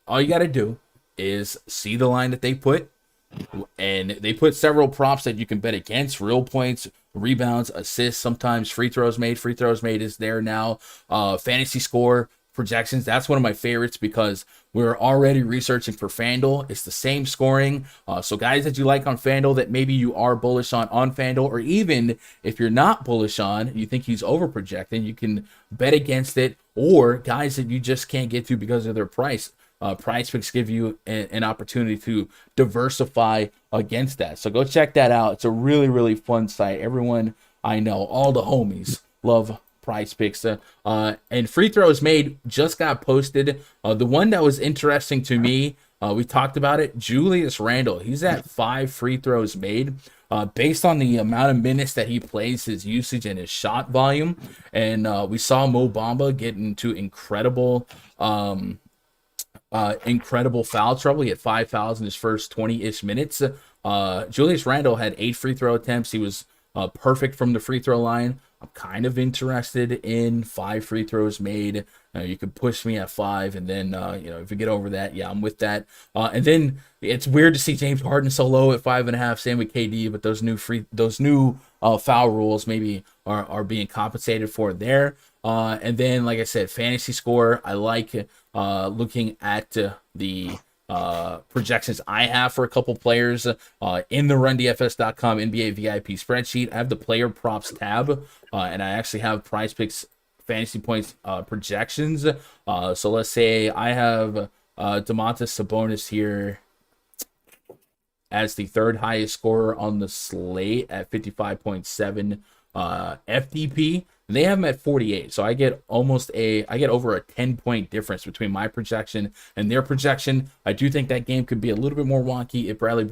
Speaker 1: all you gotta do is see the line that they put. And they put several props that you can bet against: real points, rebounds, assists, sometimes free throws made. Free throws made is there now. Fantasy score projections. That's one of my favorites because we're already researching for FanDuel. It's the same scoring. So guys that you like on FanDuel that maybe you are bullish on FanDuel, or even if you're not bullish on, you think he's over projecting, you can bet against it. Or guys that you just can't get to because of their price. PrizePicks give you an opportunity to diversify against that. So go check that out. It's a really, really fun site. Everyone I know, all the homies, love PrizePicks. And free throws made just got posted. The one that was interesting to me, we talked about it, Julius Randle. He's at 5 free throws made. Based on the amount of minutes that he plays, his usage, and his shot volume. And we saw Mo Bamba get into incredible foul trouble. He had 5 fouls in his first 20-ish minutes. Julius Randle had 8 free throw attempts. He was perfect from the free throw line. I'm kind of interested in 5 free throws made. You could push me at 5, and then if you get over that, yeah, I'm with that. And then it's weird to see James Harden so low at 5.5. Same with KD, but those new foul rules maybe are being compensated for there. And then, like I said, fantasy score. I like looking at the projections I have for a couple players in the RunDFS.com NBA VIP spreadsheet. I have the player props tab, and I actually have PrizePicks fantasy points projections. So let's say I have Domantas Sabonis here as the third highest scorer on the slate at 55.7 FDP. They have him at 48, so I get over a 10-point difference between my projection and their projection. I do think that game could be a little bit more wonky if Bradley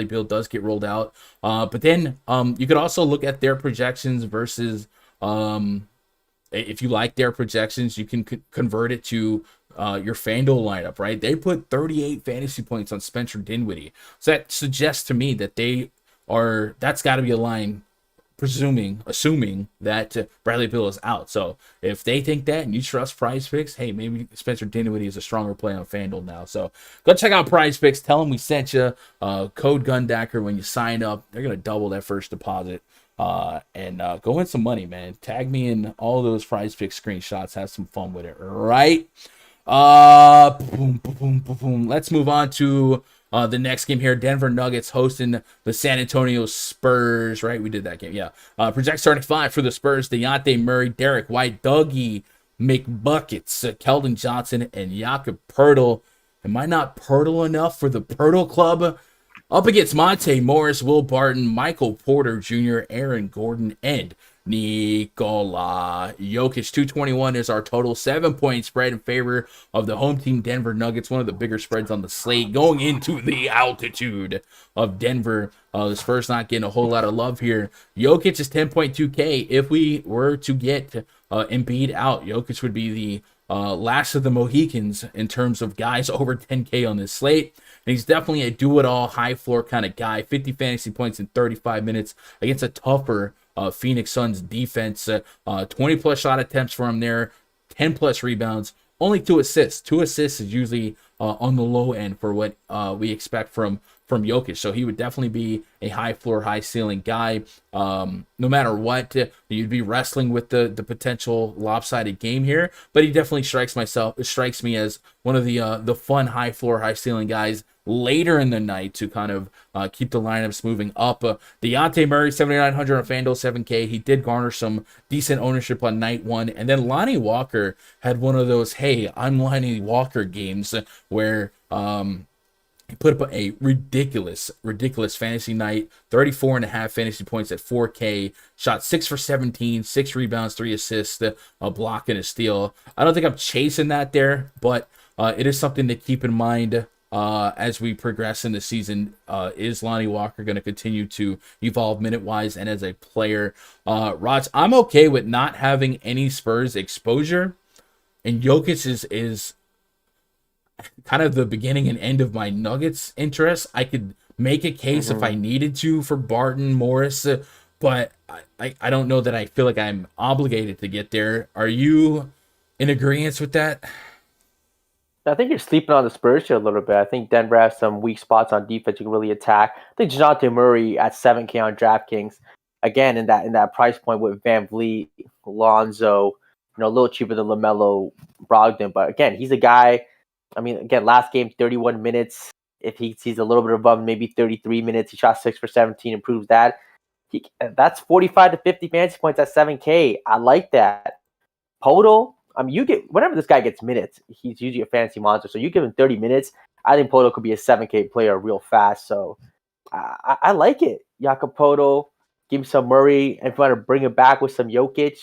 Speaker 1: Beal does get rolled out. But then you could also look at their projections versus if you like their projections, you can convert it to your FanDuel lineup, right? They put 38 fantasy points on Spencer Dinwiddie, so that suggests to me that that's got to be a line. Assuming that Bradley Beal is out. So if they think that and you trust PrizePicks, hey, maybe Spencer Dinwiddie is a stronger play on FanDuel now. So go check out PrizePicks. Tell them we sent you. Code Gundacker when you sign up. They're going to double that first deposit. And go win some money, man. Tag me in all those PrizePicks screenshots. Have some fun with it, right? Let's move on to The next game here, Denver Nuggets hosting the San Antonio Spurs, right? We did that game, yeah. Project starting five for the Spurs, Dejounte Murray, Derek White, Dougie McBuckets, Keldon Johnson, and Jakob Poeltl. Am I not Poeltl enough for the Poeltl Club? Up against Monte Morris, Will Barton, Michael Porter Jr., Aaron Gordon, and Nikola Jokic. 221 is our total. 7-point spread in favor of the home team Denver Nuggets. One of the bigger spreads on the slate going into the altitude of Denver. The Spurs not getting a whole lot of love here. Jokic is 10.2K. If we were to get Embiid out, Jokic would be the last of the Mohicans in terms of guys over 10K on this slate. And he's definitely a do-it-all, high-floor kind of guy. 50 fantasy points in 35 minutes against a tougher Phoenix Suns defense. 20-plus shot attempts for him there. 10-plus rebounds. Only 2 assists. 2 assists is usually on the low end for what we expect from Jokic. So he would definitely be a high-floor, high-ceiling guy. No matter what, you'd be wrestling with the potential lopsided game here. But he definitely strikes me as one of the fun, high-floor, high-ceiling guys later in the night to kind of keep the lineups moving up. Dejounte Murray, 7,900 on FanDuel, 7K. He did garner some decent ownership on night one. And then Lonnie Walker had one of those, hey, I'm Lonnie Walker games where he put up a ridiculous fantasy night. 34.5 fantasy points at 4K. Shot 6 for 17, 6 rebounds, 3 assists, a block and a steal. I don't think I'm chasing that there, but it is something to keep in mind as we progress in the season. Is Lonnie Walker going to continue to evolve minute-wise and as a player? Rods, I'm okay with not having any Spurs exposure, and Jokic is kind of the beginning and end of my Nuggets interest. I could make a case if I needed to for Barton, Morris, but I don't know that I feel like I'm obligated to get there. Are you in agreement with that?
Speaker 2: I think you're sleeping on the Spurs here a little bit. I think Denver has some weak spots on defense you can really attack. I think DeJounte Murray at 7K on DraftKings, again in that price point with Van Vliet, Lonzo, a little cheaper than LaMelo Brogdon, but again, he's a guy. I mean, again, last game 31 minutes. If he sees a little bit above, maybe 33 minutes, he shot 6 for 17, improves that. That's 45 to 50 fantasy points at 7K. I like that. Poeltl. I mean, you get whenever this guy gets minutes, he's usually a fantasy monster. So you give him 30 minutes, I think Poeltl could be a 7K player real fast. So I like it. Jakob Poeltl, give him some Murray, and if you want to bring it back with some Jokic,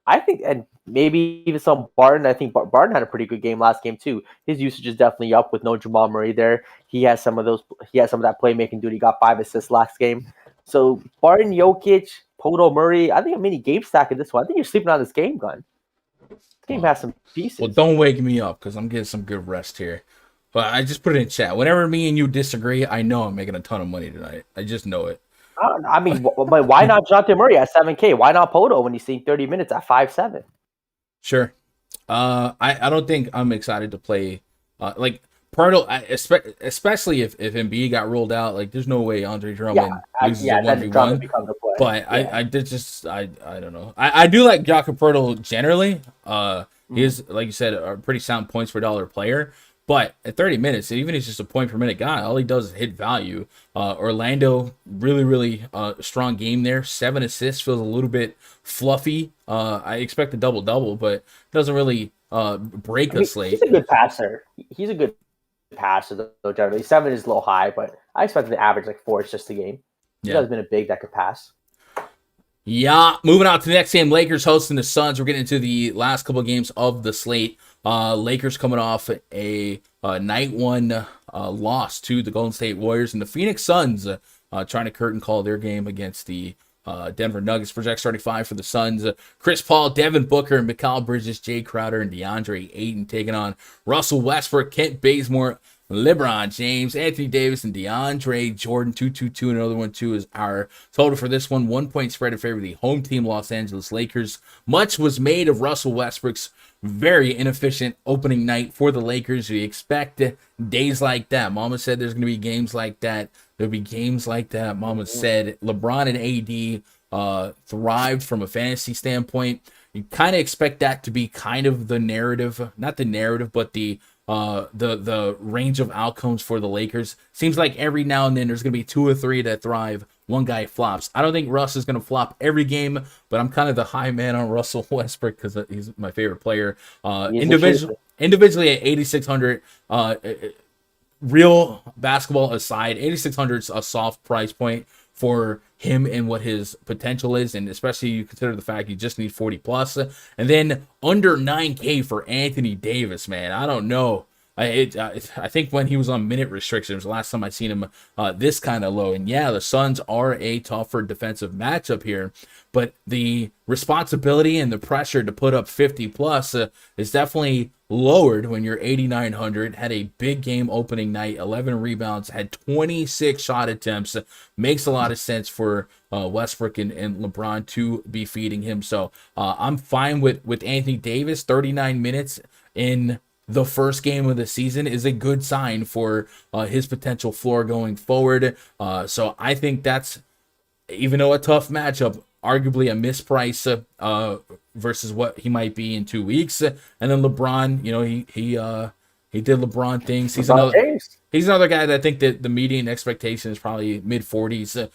Speaker 2: I think, and maybe even some Barton. I think Barton had a pretty good game last game too. His usage is definitely up with no Jamal Murray there. He has some of those. He has some of that playmaking duty. He got 5 assists last game. So Barton, Jokic, Poeltl, Murray. I think a mini game stack in this one. I think you're sleeping on this game, Gun. Game has some pieces.
Speaker 1: Well, don't wake me up because I'm getting some good rest here. But I just put it in chat. Whenever me and you disagree, I know I'm making a ton of money tonight. I just know it.
Speaker 2: I mean, but why not DeJounte Murray at 7K? Why not Poeltl when you see 30 minutes at 5.7?
Speaker 1: Sure. I don't think I'm excited to play like Poeltl, especially if Embiid got ruled out. Like, there's no way Andre Drummond loses a 1v1. But I did just I don't know. I do like Jakob Poeltl generally. He is, like you said, a pretty sound points per dollar player. But at 30 minutes, even if he's just a point per minute guy, all he does is hit value. Orlando, really strong game there. 7 assists, feels a little bit fluffy. I expect a double-double, but doesn't really break a slate.
Speaker 2: He's a good passer. He's a good passer, though, generally. 7 is a little high, but I expect him to average like 4 assists a game. He has been a big that could pass.
Speaker 1: Yeah, moving on to the next game, Lakers hosting the Suns. We're getting into the last couple of games of the slate. Lakers coming off a night one loss to the Golden State Warriors, and the Phoenix Suns trying to curtain call their game against the Denver Nuggets. Project starting 5 for the Suns. Chris Paul, Devin Booker, Mikal Bridges, Jay Crowder, and DeAndre Ayton taking on Russell Westbrook, Kent Bazemore, LeBron James, Anthony Davis, and DeAndre Jordan. 2-2-2. Another one, too, is our total for this one. 1 point spread in favor of the home team, Los Angeles Lakers. Much was made of Russell Westbrook's very inefficient opening night for the Lakers. We expect days like that. Mama said there's going to be games like that. There'll be games like that. Mama said LeBron and AD thrived from a fantasy standpoint. You kind of expect that to be kind of the narrative. Not the narrative, but the the range of outcomes for the Lakers. Seems like every now and then there's going to be 2 or 3 that thrive. One guy flops. I don't think Russ is going to flop every game, but I'm kind of the high man on Russell Westbrook because he's my favorite player. Individually at 8,600. Real basketball aside, 8,600 is a soft price point for him and what his potential is, and especially you consider the fact you just need 40 plus, and then under 9K for Anthony Davis, man. I don't know. I think when he was on minute restrictions, the last time I seen him this kind of low. And yeah, the Suns are a tougher defensive matchup here, but the responsibility and the pressure to put up 50 plus is definitely lowered when you're 8,900. Had a big game opening night, 11 rebounds, had 26 shot attempts. Makes a lot of sense for Westbrook and LeBron to be feeding him. So I'm fine with Anthony Davis. 39 minutes in the first game of the season is a good sign for his potential floor going forward. So I think that's, even though a tough matchup, arguably a misprice versus what he might be in 2 weeks. And then LeBron, he did LeBron things. He's another guy that I think that the median expectation is probably mid 40s.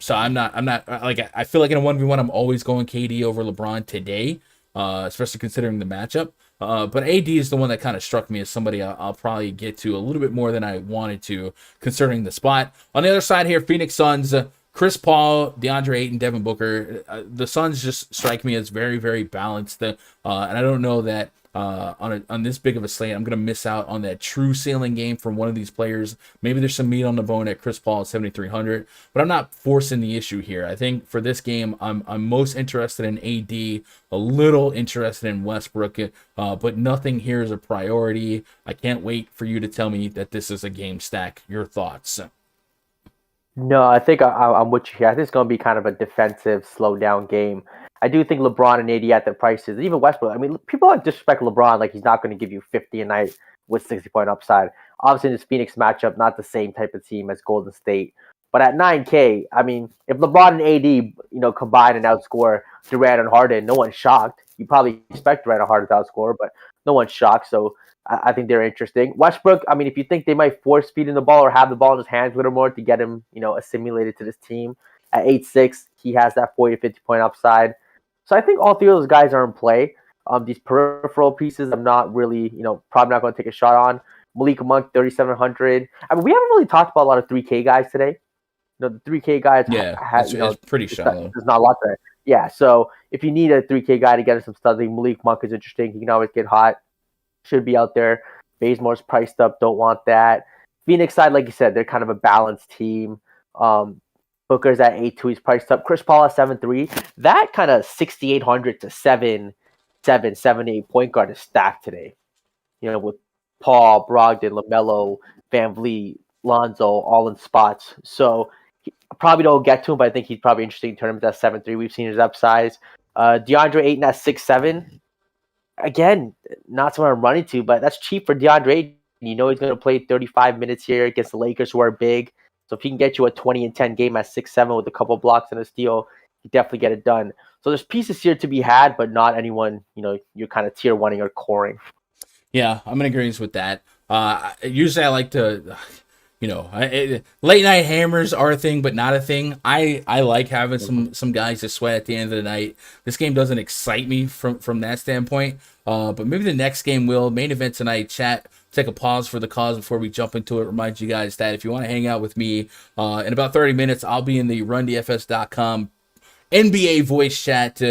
Speaker 1: So I'm not like, I feel like in a 1v1 I'm always going KD over LeBron today. Especially considering the matchup. But AD is the one that kind of struck me as somebody I'll probably get to a little bit more than I wanted to, considering the spot. On the other side here, Phoenix Suns, Chris Paul, DeAndre Ayton, Devin Booker. The Suns just strike me as very, very balanced. And I don't know that on this big of a slate, I'm going to miss out on that true ceiling game from one of these players. Maybe there's some meat on the bone at Chris Paul at 7,300, but I'm not forcing the issue here. I think for this game, I'm most interested in AD, a little interested in Westbrook, but nothing here is a priority. I can't wait for you to tell me that this is a game stack. Your thoughts?
Speaker 2: No, I think I'm with you here. I think it's going to be kind of a defensive, slow down game. I do think LeBron and AD at their prices, even Westbrook. I mean, people like disrespect LeBron like he's not going to give you 50 a night with 60-point upside. Obviously, in this Phoenix matchup, not the same type of team as Golden State. But at 9K, I mean, if LeBron and AD, combine and outscore Durant and Harden, no one's shocked. You probably expect Durant and Harden to outscore, but no one's shocked. So I think they're interesting. Westbrook, I mean, if you think they might force feeding the ball or have the ball in his hands a little more to get him, assimilated to this team, at 8'6", he has that 40 to 50-point upside. So I think all three of those guys are in play. These peripheral pieces, I'm not really, probably not going to take a shot on. Malik Monk, 3,700. I mean, we haven't really talked about a lot of 3K guys today. The 3K guys,
Speaker 1: it's pretty shallow.
Speaker 2: There's not a lot there. Yeah, so if you need a 3K guy to get some studying, Malik Monk is interesting. He can always get hot. Should be out there. Bazemore's priced up. Don't want that. Phoenix side, like you said, they're kind of a balanced team. Booker's at 8.2. He's priced up. Chris Paul at 7.3. That kind of 6,800 to 7.8 point guard is stacked today. With Paul, Brogdon, LaMelo, VanVleet, Lonzo, all in spots. So probably don't get to him, but I think he's probably interesting in tournaments at 7.3. We've seen his upsize. DeAndre Ayton at 6.7. Again, not someone I'm running to, but that's cheap for DeAndre Ayton. He's going to play 35 minutes here against the Lakers, who are big. So if he can get you a 20-10 game at 6-7 with a couple blocks and a steal, he definitely get it done. So there's pieces here to be had, but not anyone, you're kind of tier 1-ing or coring.
Speaker 1: Yeah, I'm in agreement with that. Usually I like to, late night hammers are a thing, but not a thing. I like having some guys to sweat at the end of the night. This game doesn't excite me from that standpoint, but maybe the next game will. Main event tonight, chat. Take a pause for the cause before we jump into it. Remind you guys that if you want to hang out with me in about 30 minutes, I'll be in the RunDFS.com NBA voice chat,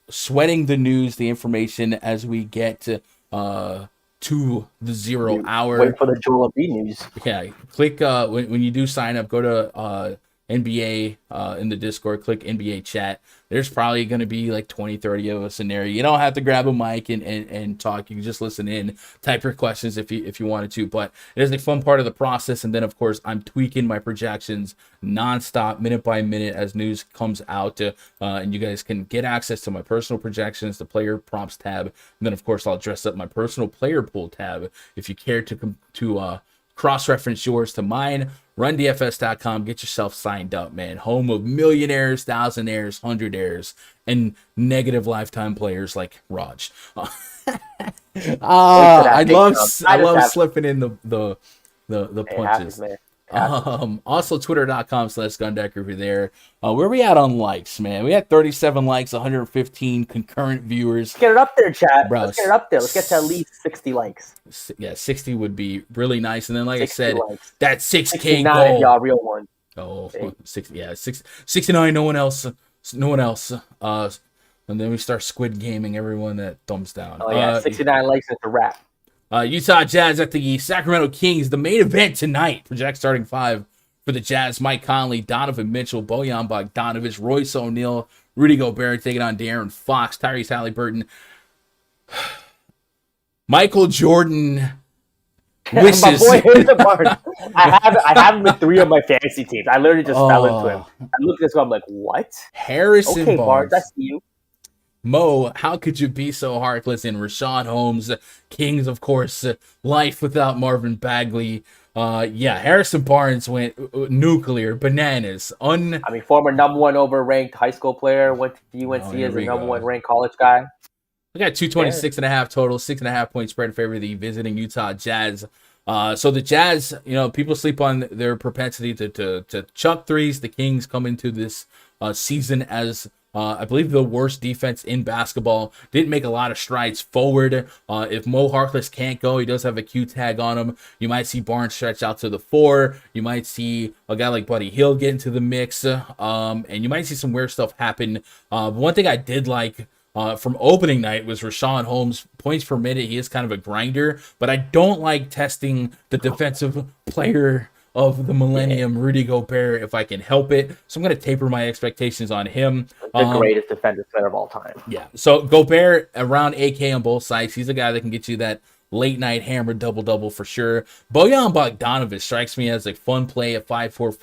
Speaker 1: sweating the news, the information as we get to the 0 hour.
Speaker 2: Wait for the Joel Embiid news.
Speaker 1: Yeah, click when you do sign up, go to NBA in the Discord, click NBA chat. There's probably going to be like 20, 30 of us in there. You don't have to grab a mic and talk. You can just listen in, type your questions if you wanted to. But it is a fun part of the process. And then, of course, I'm tweaking my projections nonstop, minute by minute, as news comes out. And you guys can get access to my personal projections, the player props tab. And then, of course, I'll dress up my personal player pool tab if you care to cross-reference yours to mine. RunDFS.com. Get yourself signed up, man. Home of millionaires, thousandaires, hundredaires, and negative lifetime players like Raj. I love slipping in the punches.
Speaker 2: Man.
Speaker 1: Also twitter.com/Gundecker if you're there. Where we at on likes, man? We had 37 likes, 115 concurrent viewers.
Speaker 2: Let's get it up there, chat.
Speaker 1: Bro,
Speaker 2: let's get it up there. Let's get to at least 60 likes.
Speaker 1: Yeah, 60 would be really nice. And then, like I said,
Speaker 2: likes.
Speaker 1: that 6K
Speaker 2: goal.
Speaker 1: If
Speaker 2: y'all real one.
Speaker 1: Oh, 69. No one else. And then we start squid gaming everyone that thumbs down.
Speaker 2: Oh yeah, 69 likes is a wrap.
Speaker 1: Utah Jazz at the Sacramento Kings. The main event tonight. Project starting 5 for the Jazz. Mike Conley, Donovan Mitchell, Bojan Bogdanovic, Royce O'Neal, Rudy Gobert taking on De'Aaron Fox, Tyrese Halliburton. Michael Jordan wishes.
Speaker 2: My boy hit the bar. I have him in 3 of my fantasy teams. I literally just fell into him. I look at this one, I'm like, what?
Speaker 1: Harrison
Speaker 2: okay,
Speaker 1: Barnes.
Speaker 2: That's you.
Speaker 1: Mo, how could you be so heartless? And Rashawn Holmes, Kings, of course, life without Marvin Bagley. Harrison Barnes went nuclear, bananas.
Speaker 2: Former number 1 overranked high school player, went to UNC as a number 1 ranked college guy.
Speaker 1: We got 226.5 total, 6.5 point spread in favor of the visiting Utah Jazz. So the Jazz, people sleep on their propensity to chuck threes. The Kings come into this season as I believe the worst defense in basketball. Didn't make a lot of strides forward. If Mo Harkless can't go, he does have a Q tag on him. You might see Barnes stretch out to the 4. You might see a guy like Buddy Hield get into the mix. And you might see some weird stuff happen. One thing I did like from opening night was Rashawn Holmes. Points per minute, he is kind of a grinder. But I don't like testing the defensive player of the millennium, Rudy Gobert, if I can help it. So I'm going to taper my expectations on him.
Speaker 2: The greatest defensive player of all time.
Speaker 1: Yeah. So Gobert around AK on both sides. He's a guy that can get you that late night hammer double for sure. Bojan Bogdanovic strikes me as a fun play at 5'4",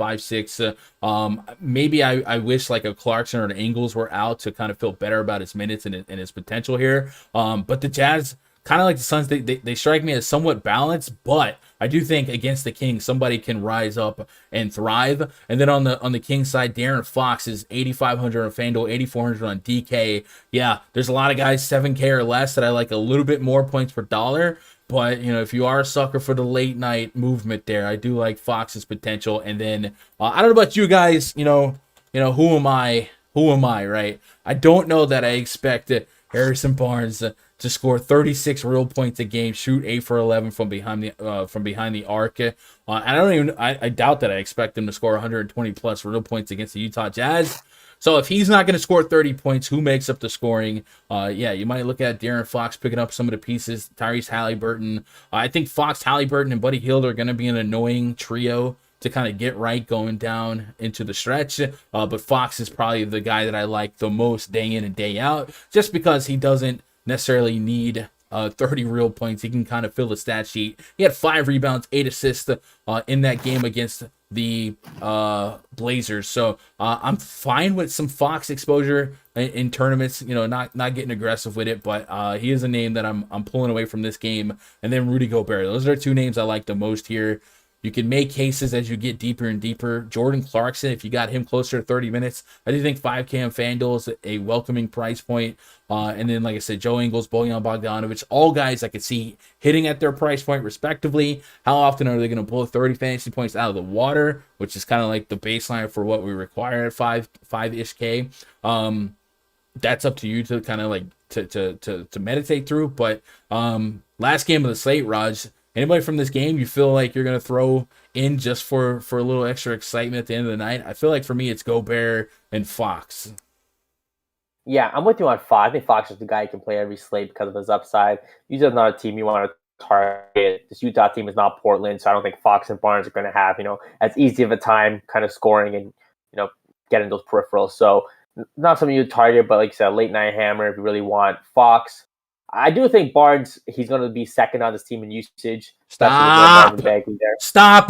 Speaker 1: 5'6". Maybe I wish like a Clarkson or an Ingles were out to kind of feel better about his minutes and his potential here. But the Jazz, kind of like the Suns, they strike me as somewhat balanced, but I do think against the Kings, somebody can rise up and thrive. And then on the Kings side, De'Aaron Fox is 8,500 on FanDuel, 8,400 on DK. Yeah, there's a lot of guys 7K or less that I like a little bit more points per dollar. But, if you are a sucker for the late night movement there, I do like Fox's potential. And then I don't know about you guys, who am I? Who am I, right? I don't know that I expect Harrison Barnes to score 36 real points a game, shoot 8 for 11 from behind the arc. I doubt that I expect him to score 120 plus real points against the Utah Jazz. So if he's not going to score 30 points, who makes up the scoring? You might look at De'Aaron Fox picking up some of the pieces. Tyrese Halliburton. I think Fox, Halliburton, and Buddy Hield are going to be an annoying trio to kind of get right going down into the stretch. But Fox is probably the guy that I like the most day in and day out, just because he doesn't necessarily need 30 real points. He can kind of fill the stat sheet. He had 5 rebounds, 8 assists in that game against the Blazers. So I'm fine with some Fox exposure in tournaments, not getting aggressive with it, but he is a name that I'm pulling away from this game. And then Rudy Gobert. Those are 2 names I like the most here. You can make cases as you get deeper and deeper. Jordan Clarkson, if you got him closer to 30 minutes, I do think 5K on FanDuel is a welcoming price point. And then, like I said, Joe Ingles, Bojan Bogdanovic, all guys I could see hitting at their price point respectively. How often are they going to blow 30 fantasy points out of the water, which is kind of like the baseline for what we require at 5-ish K. That's up to you to kind of like to meditate through. But last game of the slate, Raj, anybody from this game you feel like you're going to throw in just for a little extra excitement at the end of the night? I feel like for me it's Gobert and Fox.
Speaker 2: Yeah, I'm with you on Fox. I think Fox is the guy who can play every slate because of his upside. He's just not a team you want to target. This Utah team is not Portland, so I don't think Fox and Barnes are going to have, as easy of a time kind of scoring and, getting those peripherals. So not something you would target, but like you said, late night hammer if you really want. Fox, I do think Barnes, he's going to be second on this team in usage.
Speaker 1: Stop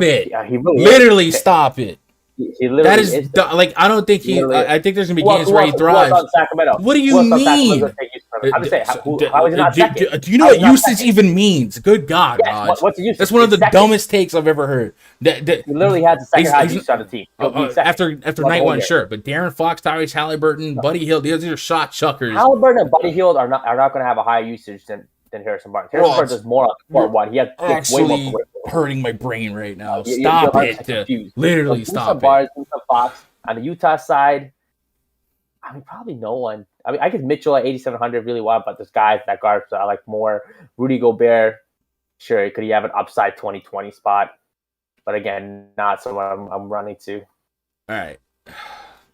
Speaker 1: it.
Speaker 2: Yeah, he really
Speaker 1: Literally stop it.
Speaker 2: He literally
Speaker 1: That is
Speaker 2: is.
Speaker 1: like I don't think he. I think there's gonna be games where he
Speaker 2: Who else
Speaker 1: thrives.
Speaker 2: on Sacramento?
Speaker 1: What do
Speaker 2: Who
Speaker 1: you
Speaker 2: else on Sacramento
Speaker 1: mean?
Speaker 2: take use for him? I'm just saying, how is he not second?
Speaker 1: Do you know
Speaker 2: How is
Speaker 1: what
Speaker 2: he not
Speaker 1: usage
Speaker 2: second?
Speaker 1: even means? Good God,
Speaker 2: Yes,
Speaker 1: Raj.
Speaker 2: what's the usage?
Speaker 1: That's one of
Speaker 2: It's
Speaker 1: the
Speaker 2: second.
Speaker 1: dumbest takes I've ever heard.
Speaker 2: He literally has the second highest usage on the team.
Speaker 1: After night one, sure, but Darren Fox, Tyrese Halliburton, Buddy Hield, these are shot chuckers.
Speaker 2: Halliburton and Buddy Hield are not going to have a higher usage than Harrison Barnes. Harrison Barnes does more on court one. He has
Speaker 1: actually
Speaker 2: way more
Speaker 1: hurting my brain right now.
Speaker 2: Stop
Speaker 1: it! Literally stop
Speaker 2: Barnes, it. Fox. On the Utah side, I mean, probably no one. I mean, I guess Mitchell at 8,700 really well, but there's guys that guard I like more. Rudy Gobert, sure, could he have an upside 2020 spot? But again, not someone I'm running to.
Speaker 1: All right.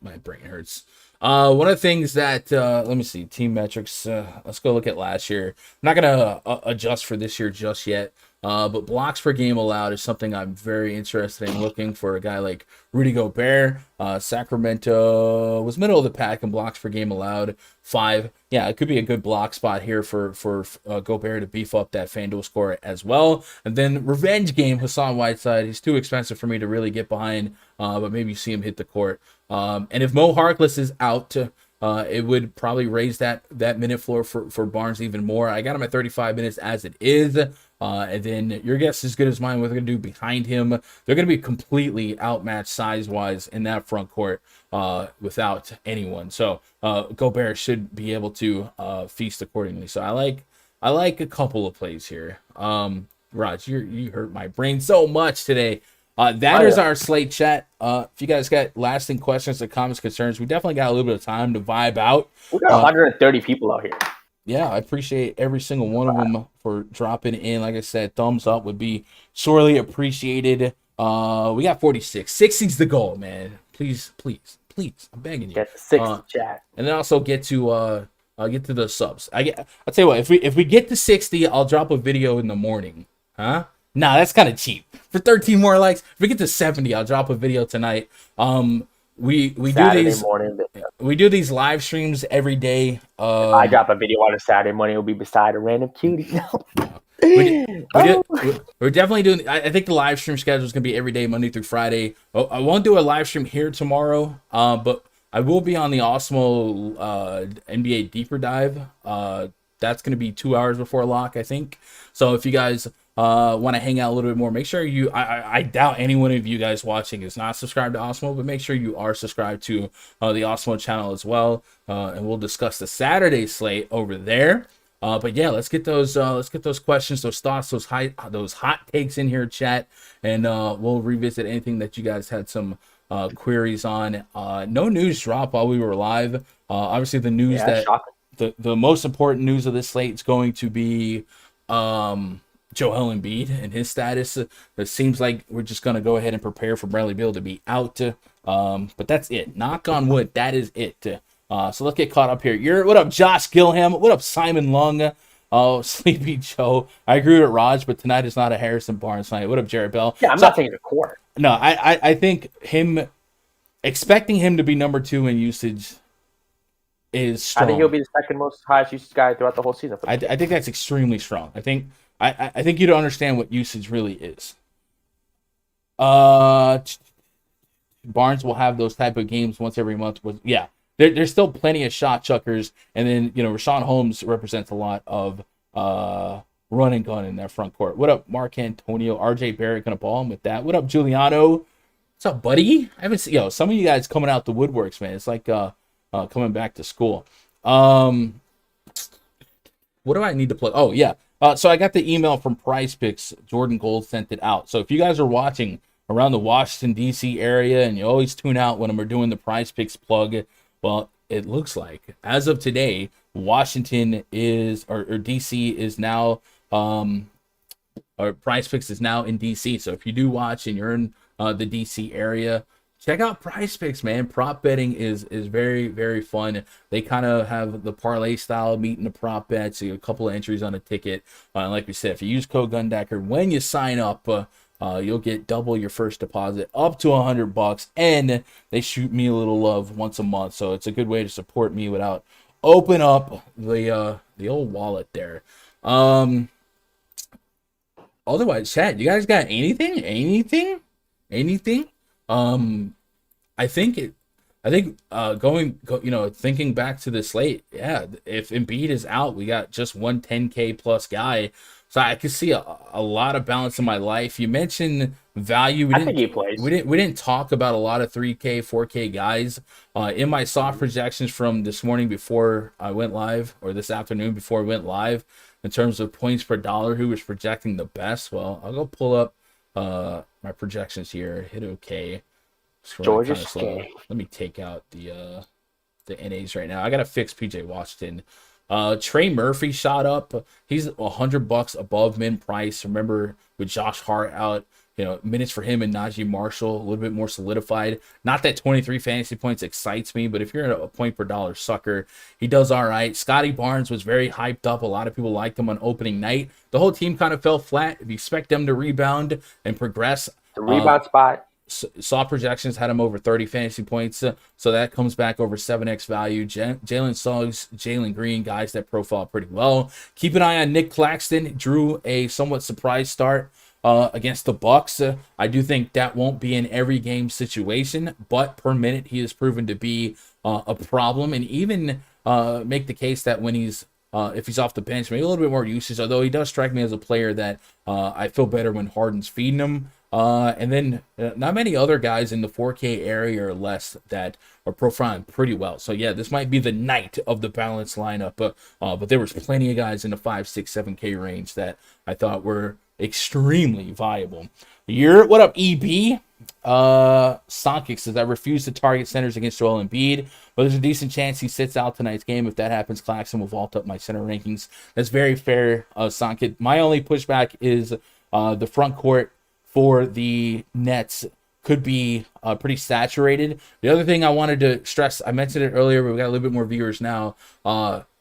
Speaker 1: My brain hurts. One of the things that, let me see, team metrics. Let's go look at last year. I'm not going to adjust for this year just yet. But blocks per game allowed is something I'm very interested in looking for a guy like Rudy Gobert. Sacramento was middle of the pack in blocks per game allowed, 5. Yeah, it could be a good block spot here for Gobert to beef up that Fanduel score as well. And then revenge game, Hassan Whiteside. He's too expensive for me to really get behind, but maybe you see him hit the court. And if Mo Harkless is out, it would probably raise that minute floor for Barnes even more. I got him at 35 minutes as it is. And then your guess is as good as mine. What they're going to do behind him. They're going to be completely outmatched size-wise in that front court without anyone. So Gobert should be able to feast accordingly. So I like a couple of plays here. Raj, you hurt my brain so much today. That is our Slate chat. If you guys got lasting questions or comments, concerns, we definitely got a little bit of time to vibe out.
Speaker 2: We got 130 people out here.
Speaker 1: Yeah, I appreciate every single one of them for dropping in. Like I said, thumbs up would be sorely appreciated. We got 46. 60's the goal, man. Please, I'm begging you.
Speaker 2: Get the 60 chat,
Speaker 1: and then also get to the subs. I'll tell you what. If we get to 60, I'll drop a video in the morning. Huh? Nah, that's kind of cheap. For 13 more likes, if we get to 70, I'll drop a video tonight. We do these live streams every day. If
Speaker 2: I drop a video on a Saturday morning, it'll be beside a random cutie.
Speaker 1: We're definitely doing. I think the live stream schedule is gonna be every day, Monday through Friday. I won't do a live stream here tomorrow, but I will be on the Osmo NBA Deeper Dive. That's gonna be 2 hours before lock, I think. So if you guys want to hang out a little bit more, make sure you I doubt any one of you guys watching is not subscribed to Osmo, but make sure you are subscribed to the Osmo channel as well, and we'll discuss the Saturday slate over there. But yeah, let's get those questions, those thoughts, those hot takes in here, chat, and we'll revisit anything that you guys had some queries on. No news drop while we were live. Obviously the news the most important news of this slate is going to be Joel Embiid and his status. It seems like we're just going to go ahead and prepare for Bradley Beal to be out. But that's it. Knock on wood. That is it. So let's get caught up here. What up, Josh Gilham? What up, Simon Lung? Oh, Sleepy Joe. I agree with Raj, but tonight is not a Harrison Barnes night. What up, Jared Bell?
Speaker 2: Yeah, I'm not taking the court.
Speaker 1: No, I think expecting him to be number 2 in usage is strong.
Speaker 2: I think he'll be the second most highest usage guy throughout the whole season.
Speaker 1: I think that's extremely strong. I think you don't understand what usage really is. Barnes will have those type of games once every month. Yeah, there's still plenty of shot chuckers, and then Rashawn Holmes represents a lot of run and gun in that front court. What up, Mark Antonio? RJ Barrett gonna ball him with that. What up, Giuliano? What's up, buddy? I haven't seen some of you guys coming out the woodworks, man. It's like coming back to school. What do I need to play? Oh yeah. So I got the email from PrizePicks. Jordan Gold sent it out. So if you guys are watching around the Washington, D.C. area, and you always tune out when we're doing the PrizePicks plug, well, it looks like, as of today, Washington is, or D.C. is now, or PrizePicks is now in D.C. So if you do watch and you're in the D.C. area, check out PrizePicks, man. Prop betting is very, very fun. They kind of have the parlay style meeting the prop bets. So you get a couple of entries on a ticket. Like we said, if you use code Gundacker when you sign up, you'll get double your first deposit up to $100, and they shoot me a little love once a month. So it's a good way to support me without open up the old wallet there. Otherwise, chat, you guys got anything? I think it. Thinking back to the slate, yeah, if Embiid is out, we got just one 10K plus guy. So I could see a lot of balance in my life. You mentioned value. We
Speaker 2: I think
Speaker 1: didn't
Speaker 2: he plays.
Speaker 1: we didn't we didn't talk about a lot of 3K, 4K guys. In my soft projections from this morning before I went live, or this afternoon before I went live, in terms of points per dollar, who was projecting the best? Well, I'll go pull up my projections here. Hit OK. Scrolling
Speaker 2: Georgia
Speaker 1: kind of slow.
Speaker 2: State.
Speaker 1: Let me take out the NAs right now. I gotta fix PJ Washington. Trey Murphy shot up. He's $100 above min price. Remember with Josh Hart out, minutes for him and Najee Marshall a little bit more solidified. Not that 23 fantasy points excites me, but if you're a point per dollar sucker, he does all right. Scotty Barnes was very hyped up. A lot of people liked him on opening night. The whole team kind of fell flat. If you expect them to rebound and progress,
Speaker 2: The rebound spot.
Speaker 1: soft projections had him over 30 fantasy points, so that comes back over 7x value. Jalen Suggs, Jalen Green, guys that profile pretty well. Keep an eye on Nick Claxton. Drew a somewhat surprise start against the Bucks. I do think that won't be an every game situation, but per minute he has proven to be a problem, and even make the case that when he's if he's off the bench, maybe a little bit more usage, although he does strike me as a player that I feel better when Harden's feeding him. And then not many other guys in the 4K area or less that are profiling pretty well. So yeah, this might be the night of the balanced lineup. But there was plenty of guys in the 5, 6, 7K range that I thought were extremely viable. What up, EB? Sonkic says, I refuse to target centers against Joel Embiid, but there's a decent chance he sits out tonight's game. If that happens, Claxton will vault up my center rankings. That's very fair, Sonkic. My only pushback is the front court for the Nets could be pretty saturated. The other thing I wanted to stress, I mentioned it earlier, but we got a little bit more viewers now.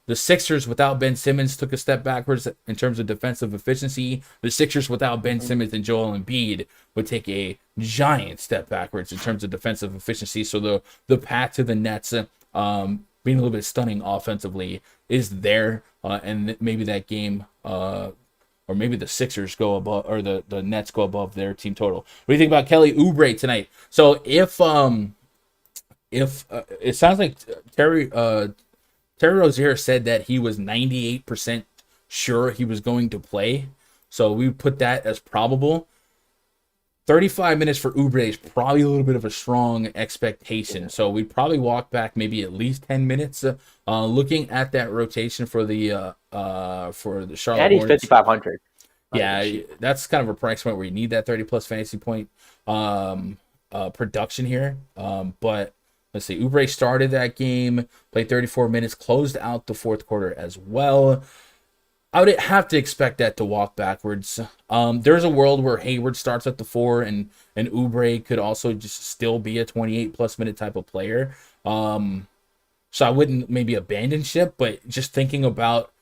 Speaker 1: The Sixers without Ben Simmons took a step backwards in terms of defensive efficiency. The Sixers without Ben Simmons and Joel Embiid would take a giant step backwards in terms of defensive efficiency. So the path to the Nets being a little bit stunning offensively is there, and maybe that game or maybe the Sixers go above, or the Nets go above their team total. What do you think about Kelly Oubre tonight? So if it sounds like Terry Rozier said that he was 98% sure he was going to play, so we put that as probable. 35 minutes for Oubre is probably a little bit of a strong expectation, so we'd probably walk back maybe at least 10 minutes. Looking at that rotation for the Charlotte
Speaker 2: And he's
Speaker 1: Hornets,
Speaker 2: 5,500.
Speaker 1: yeah, that's kind of a price point where you need that 30 plus fantasy point production here. But let's see, Oubre started that game, played 34 minutes, closed out the fourth quarter as well. I would have to expect that to walk backwards. There's a world where Hayward starts at the 4 and Oubre could also just still be a 28 plus minute type of player. So I wouldn't maybe abandon ship, but just thinking about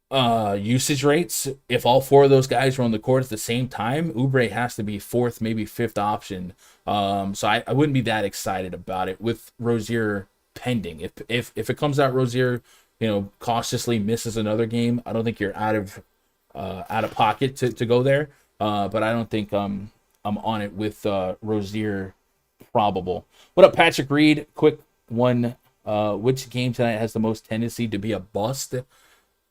Speaker 1: usage rates, if all 4 of those guys were on the court at the same time, Oubre has to be 4th, maybe 5th option. So I wouldn't be that excited about it with Rozier pending. If it comes out Rozier, cautiously misses another game, I don't think you're out of pocket to go there. But I don't think I'm on it with Rozier probable. What up, Patrick Reed? Quick one. Which game tonight has the most tendency to be a bust?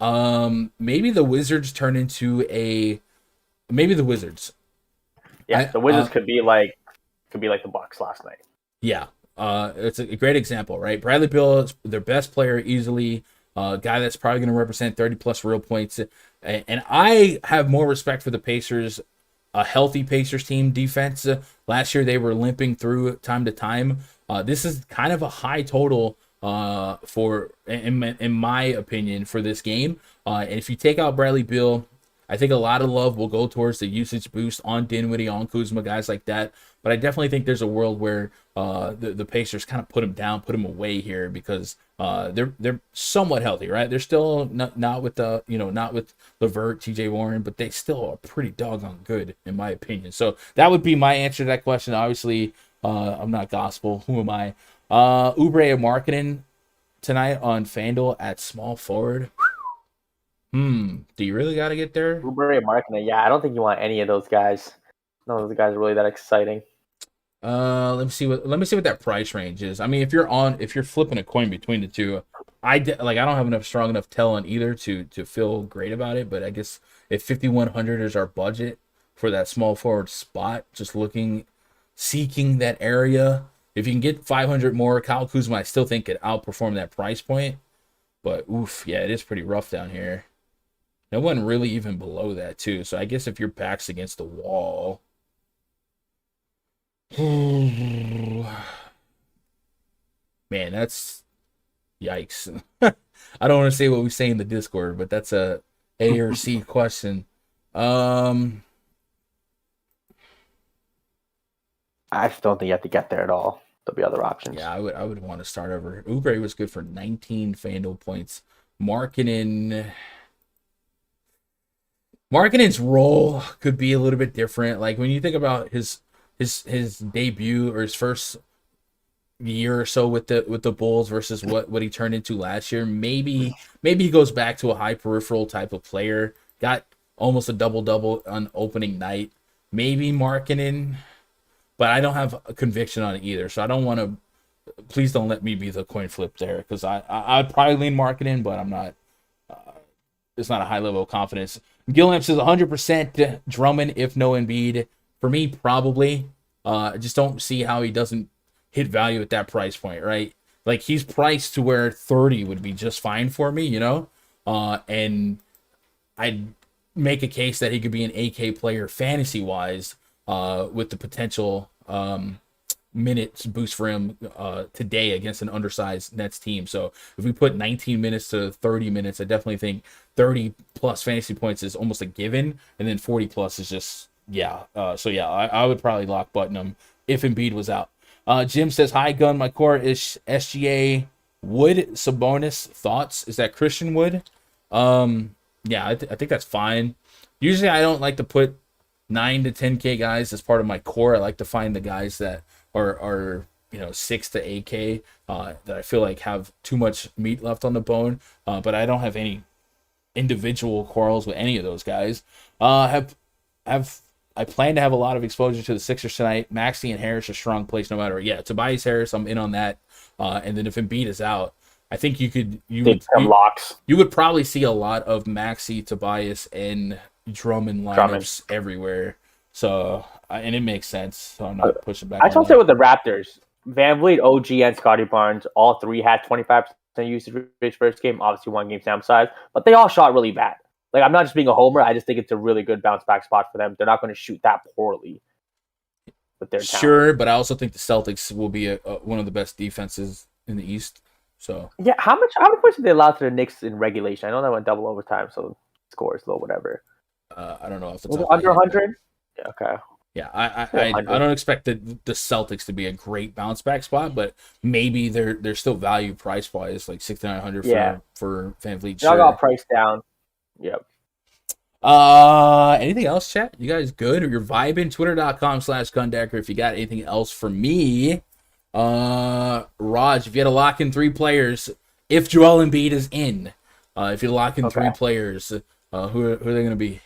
Speaker 1: Maybe the Wizards turn into maybe the Wizards.
Speaker 2: Yeah, the Wizards could be like the Bucks last night.
Speaker 1: Yeah. It's a great example, right? Bradley Beal is their best player easily, guy that's probably going to represent 30 plus real points. And I have more respect for the Pacers, a healthy Pacers team defense. Last year they were limping through time to time. This is kind of a high total in my opinion, for this game. And if you take out Bradley Beal, I think a lot of love will go towards the usage boost on Dinwiddie, on Kuzma, guys like that. But I definitely think there's a world where the Pacers kind of put him down, put him away here, because they're somewhat healthy, right? They're still not with not with LeVert, TJ Warren, but they still are pretty doggone good in my opinion. So that would be my answer to that question. Obviously, I'm not gospel. Who am I? Oubre and Marketing tonight on Fanduel at small forward. Do you really got to get there?
Speaker 2: Oubre and Marketing, yeah, I don't think you want any of those guys. None of those guys are really that exciting.
Speaker 1: Let me see what that price range is. I mean, if you're flipping a coin between the two, I don't have enough strong enough tell on either to feel great about it. But I guess if 5,100 is our budget for that small forward spot, just seeking that area. If you can get 500 more, Kyle Kuzma, I still think could outperform that price point. But oof, yeah, it is pretty rough down here. No one really even below that too. So I guess if your back's against the wall. Man, that's yikes. I don't want to say what we say in the Discord, but that's A or C question.
Speaker 2: I just don't think you have to get there at all. There'll be other options.
Speaker 1: Yeah, I would want to start over. Oubre was good for 19 Fanduel points. Markkinen's role could be a little bit different. Like when you think about his debut or his first year or so with the Bulls versus what he turned into last year, maybe he goes back to a high peripheral type of player. Got almost a double on opening night. Maybe Markkinen, but I don't have a conviction on it either. So I don't want to. Please don't let me be the coin flip there because I'd probably lean Markkinen, but I'm not. It's not a high level of confidence. Gillamp says 100% Drummond if no Embiid. For me, probably. I just don't see how he doesn't hit value at that price point, right? Like he's priced to where 30 would be just fine for me, you know? And I'd make a case that he could be an AK player fantasy-wise with the potential minutes boost for him today against an undersized Nets team. So if we put 19 minutes to 30 minutes, I definitely think 30 plus fantasy points is almost a given, and then 40 plus is just I would probably lock Putnam if Embiid was out. Jim says, hi Gun, my core is SGA Wood Sabonis. Thoughts? Is that Christian Wood? I think that's fine. Usually I don't like to put 9 to 10k guys as part of my core. I like to find the guys that are 6 to 8k that I feel like have too much meat left on the bone. But I don't have any individual quarrels with any of those guys. I plan to have a lot of exposure to the Sixers tonight. Maxey and Harris are strong plays no matter what. Yeah, Tobias Harris, I'm in on that. And then if Embiid is out, I think
Speaker 2: locks.
Speaker 1: You would probably see a lot of Maxey, Tobias, and Drummond lineups everywhere. So, and it makes sense. So I'm not pushing back.
Speaker 2: I just say with the Raptors, VanVleet, OG, and Scotty Barnes, all three had 25% usage rate first game. Obviously, one game sample size, but they all shot really bad. Like, I'm not just being a homer. I just think it's a really good bounce back spot for them. They're not going to shoot that poorly with their talent.
Speaker 1: Sure, but I also think the Celtics will be one of the best defenses in the East. So
Speaker 2: yeah, how many points did they allow to the Knicks in regulation? I know that went double overtime, so scores low, whatever.
Speaker 1: I don't know if
Speaker 2: it's under 100. Yeah, okay.
Speaker 1: Yeah, I don't expect the Celtics to be a great bounce back spot, but maybe they're still value price wise, like 6,900 for VanVleet.
Speaker 2: Y'all got priced down. Yep.
Speaker 1: Anything else, chat? You guys good? Or you're vibing? Twitter.com/Gundecker. If you got anything else for me, Raj, if you had to lock in 3 players, if Joel Embiid is in, if you lock in 3 players, who are they going to be?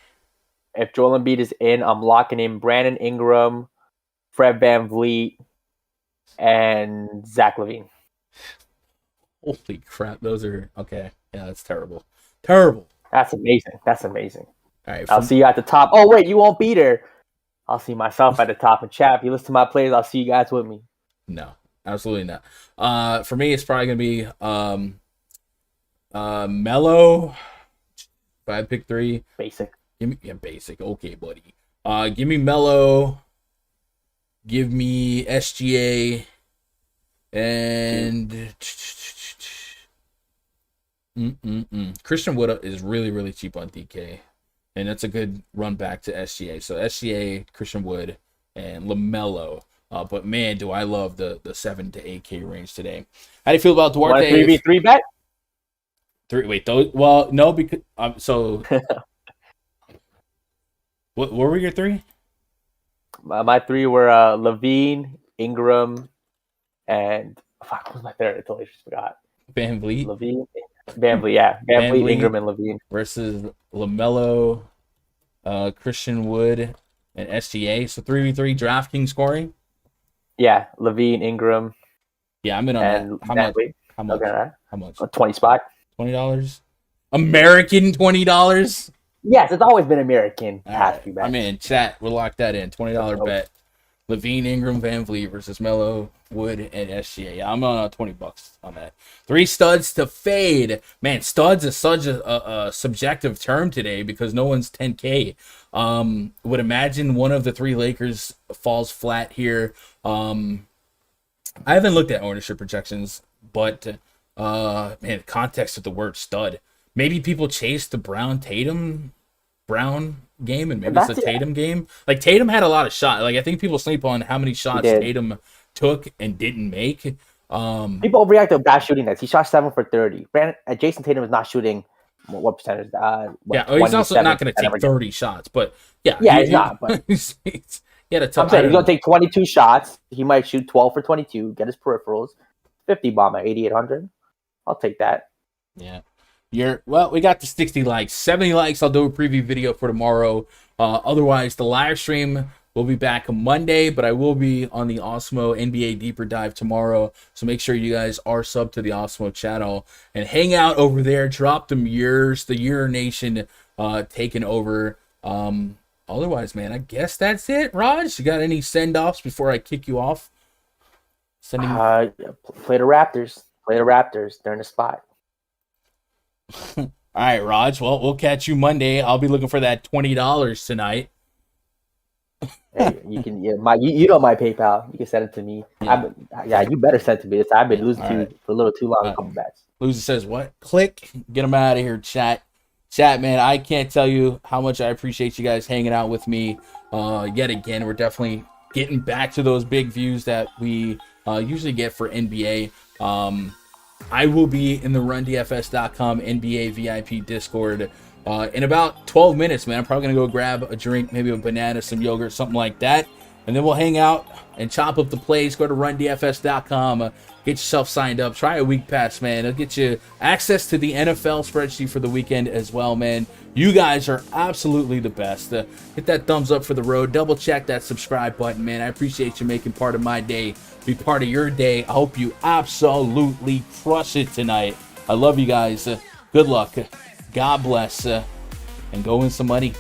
Speaker 2: If Joel Embiid is in, I'm locking in Brandon Ingram, Fred VanVleet, and Zach LaVine.
Speaker 1: Holy crap, those are okay. Yeah, that's terrible. Terrible.
Speaker 2: That's amazing. All right, I'll see you at the top. Oh wait, you won't be there. I'll see myself at the top. And chat, if you listen to my plays, I'll see you guys with me.
Speaker 1: No, absolutely not. For me, it's probably gonna be Melo. If I pick 3,
Speaker 2: basic.
Speaker 1: Basic. Okay, buddy. Give me Melo. Give me SGA, and Christian Wood is really, really cheap on DK, and that's a good run back to SGA. So SGA, Christian Wood, and LaMelo. But man, do I love the 7 to 8K range today. How do you feel about Duarte?
Speaker 2: 3v3 bet?
Speaker 1: 3. Wait, those. Well, no, because so. What were your 3?
Speaker 2: My 3 were LaVine, Ingram, and what was my third? I totally just forgot.
Speaker 1: VanVleet.
Speaker 2: VanVleet, yeah. VanVleet, Ingram, and LaVine.
Speaker 1: Versus LaMelo, Christian Wood, and SGA. So 3v3 DraftKings scoring.
Speaker 2: Yeah, Levine, Ingram,
Speaker 1: Yeah, I'm in on that.
Speaker 2: and
Speaker 1: How much?
Speaker 2: Bentley.
Speaker 1: How much?
Speaker 2: Okay,
Speaker 1: How much?
Speaker 2: a 20 spot.
Speaker 1: $20? American $20?
Speaker 2: Yes, it's always been American
Speaker 1: All
Speaker 2: past
Speaker 1: right.
Speaker 2: few
Speaker 1: I'm
Speaker 2: bets.
Speaker 1: in. Chat, we'll lock that in. $20
Speaker 2: So,
Speaker 1: bet. Levine, Ingram, Van Vliet versus Melo, Wood, and SGA. Yeah, I'm on $20 on that. 3 studs to fade. Man, studs is such a subjective term today because no one's 10K. Would imagine one of the 3 Lakers falls flat here. I haven't looked at ownership projections, but man, context of the word stud. Maybe people chase the Brown game, and maybe it's a Tatum game. Like Tatum had a lot of shots. Like I think people sleep on how many shots Tatum took and didn't make.
Speaker 2: People overreact to bad shooting nights. He shot 7 for 30. Jason Tatum is not shooting what percentage?
Speaker 1: He's also not going to take 30 shots, but
Speaker 2: he's not. But
Speaker 1: he had a tough.
Speaker 2: I'm saying he's going to take 22 shots. He might shoot 12 for 22, get his peripherals, 50 bomb at 8,800. I'll take that.
Speaker 1: Yeah. We got the 60 likes, 70 likes. I'll do a preview video for tomorrow. Otherwise, the live stream will be back on Monday, but I will be on the Osmo NBA Deeper Dive tomorrow. So make sure you guys are subbed to the Osmo channel and hang out over there. Drop them years, the Year Nation taking over. Otherwise, man, I guess that's it. Raj, you got any send-offs before I kick you off?
Speaker 2: Play the Raptors. Play the Raptors. They're in the spot.
Speaker 1: All right, Raj. Well, we'll catch you Monday. I'll be looking for that $20 tonight.
Speaker 2: Hey, you can. Yeah, you know my PayPal. You can send it to me. Yeah, you better send it to me. I've been losing to for a little too long. A couple bets.
Speaker 1: Loser says what? Click. Get them out of here, chat. Chat, man. I can't tell you how much I appreciate you guys hanging out with me. Yet again, we're definitely getting back to those big views that we usually get for NBA. I will be in the RunDFS.com NBA VIP Discord in about 12 minutes, man. I'm probably going to go grab a drink, maybe a banana, some yogurt, something like that. And then we'll hang out and chop up the plays. Go to RunDFS.com. Get yourself signed up. Try a week pass, man. It'll get you access to the NFL spreadsheet for the weekend as well, man. You guys are absolutely the best. Hit that thumbs up for the road. Double check that subscribe button, man. I appreciate you making part of my day. Be part of your day. I hope you absolutely crush it tonight. I love you guys. Good luck. God bless. And go win some money.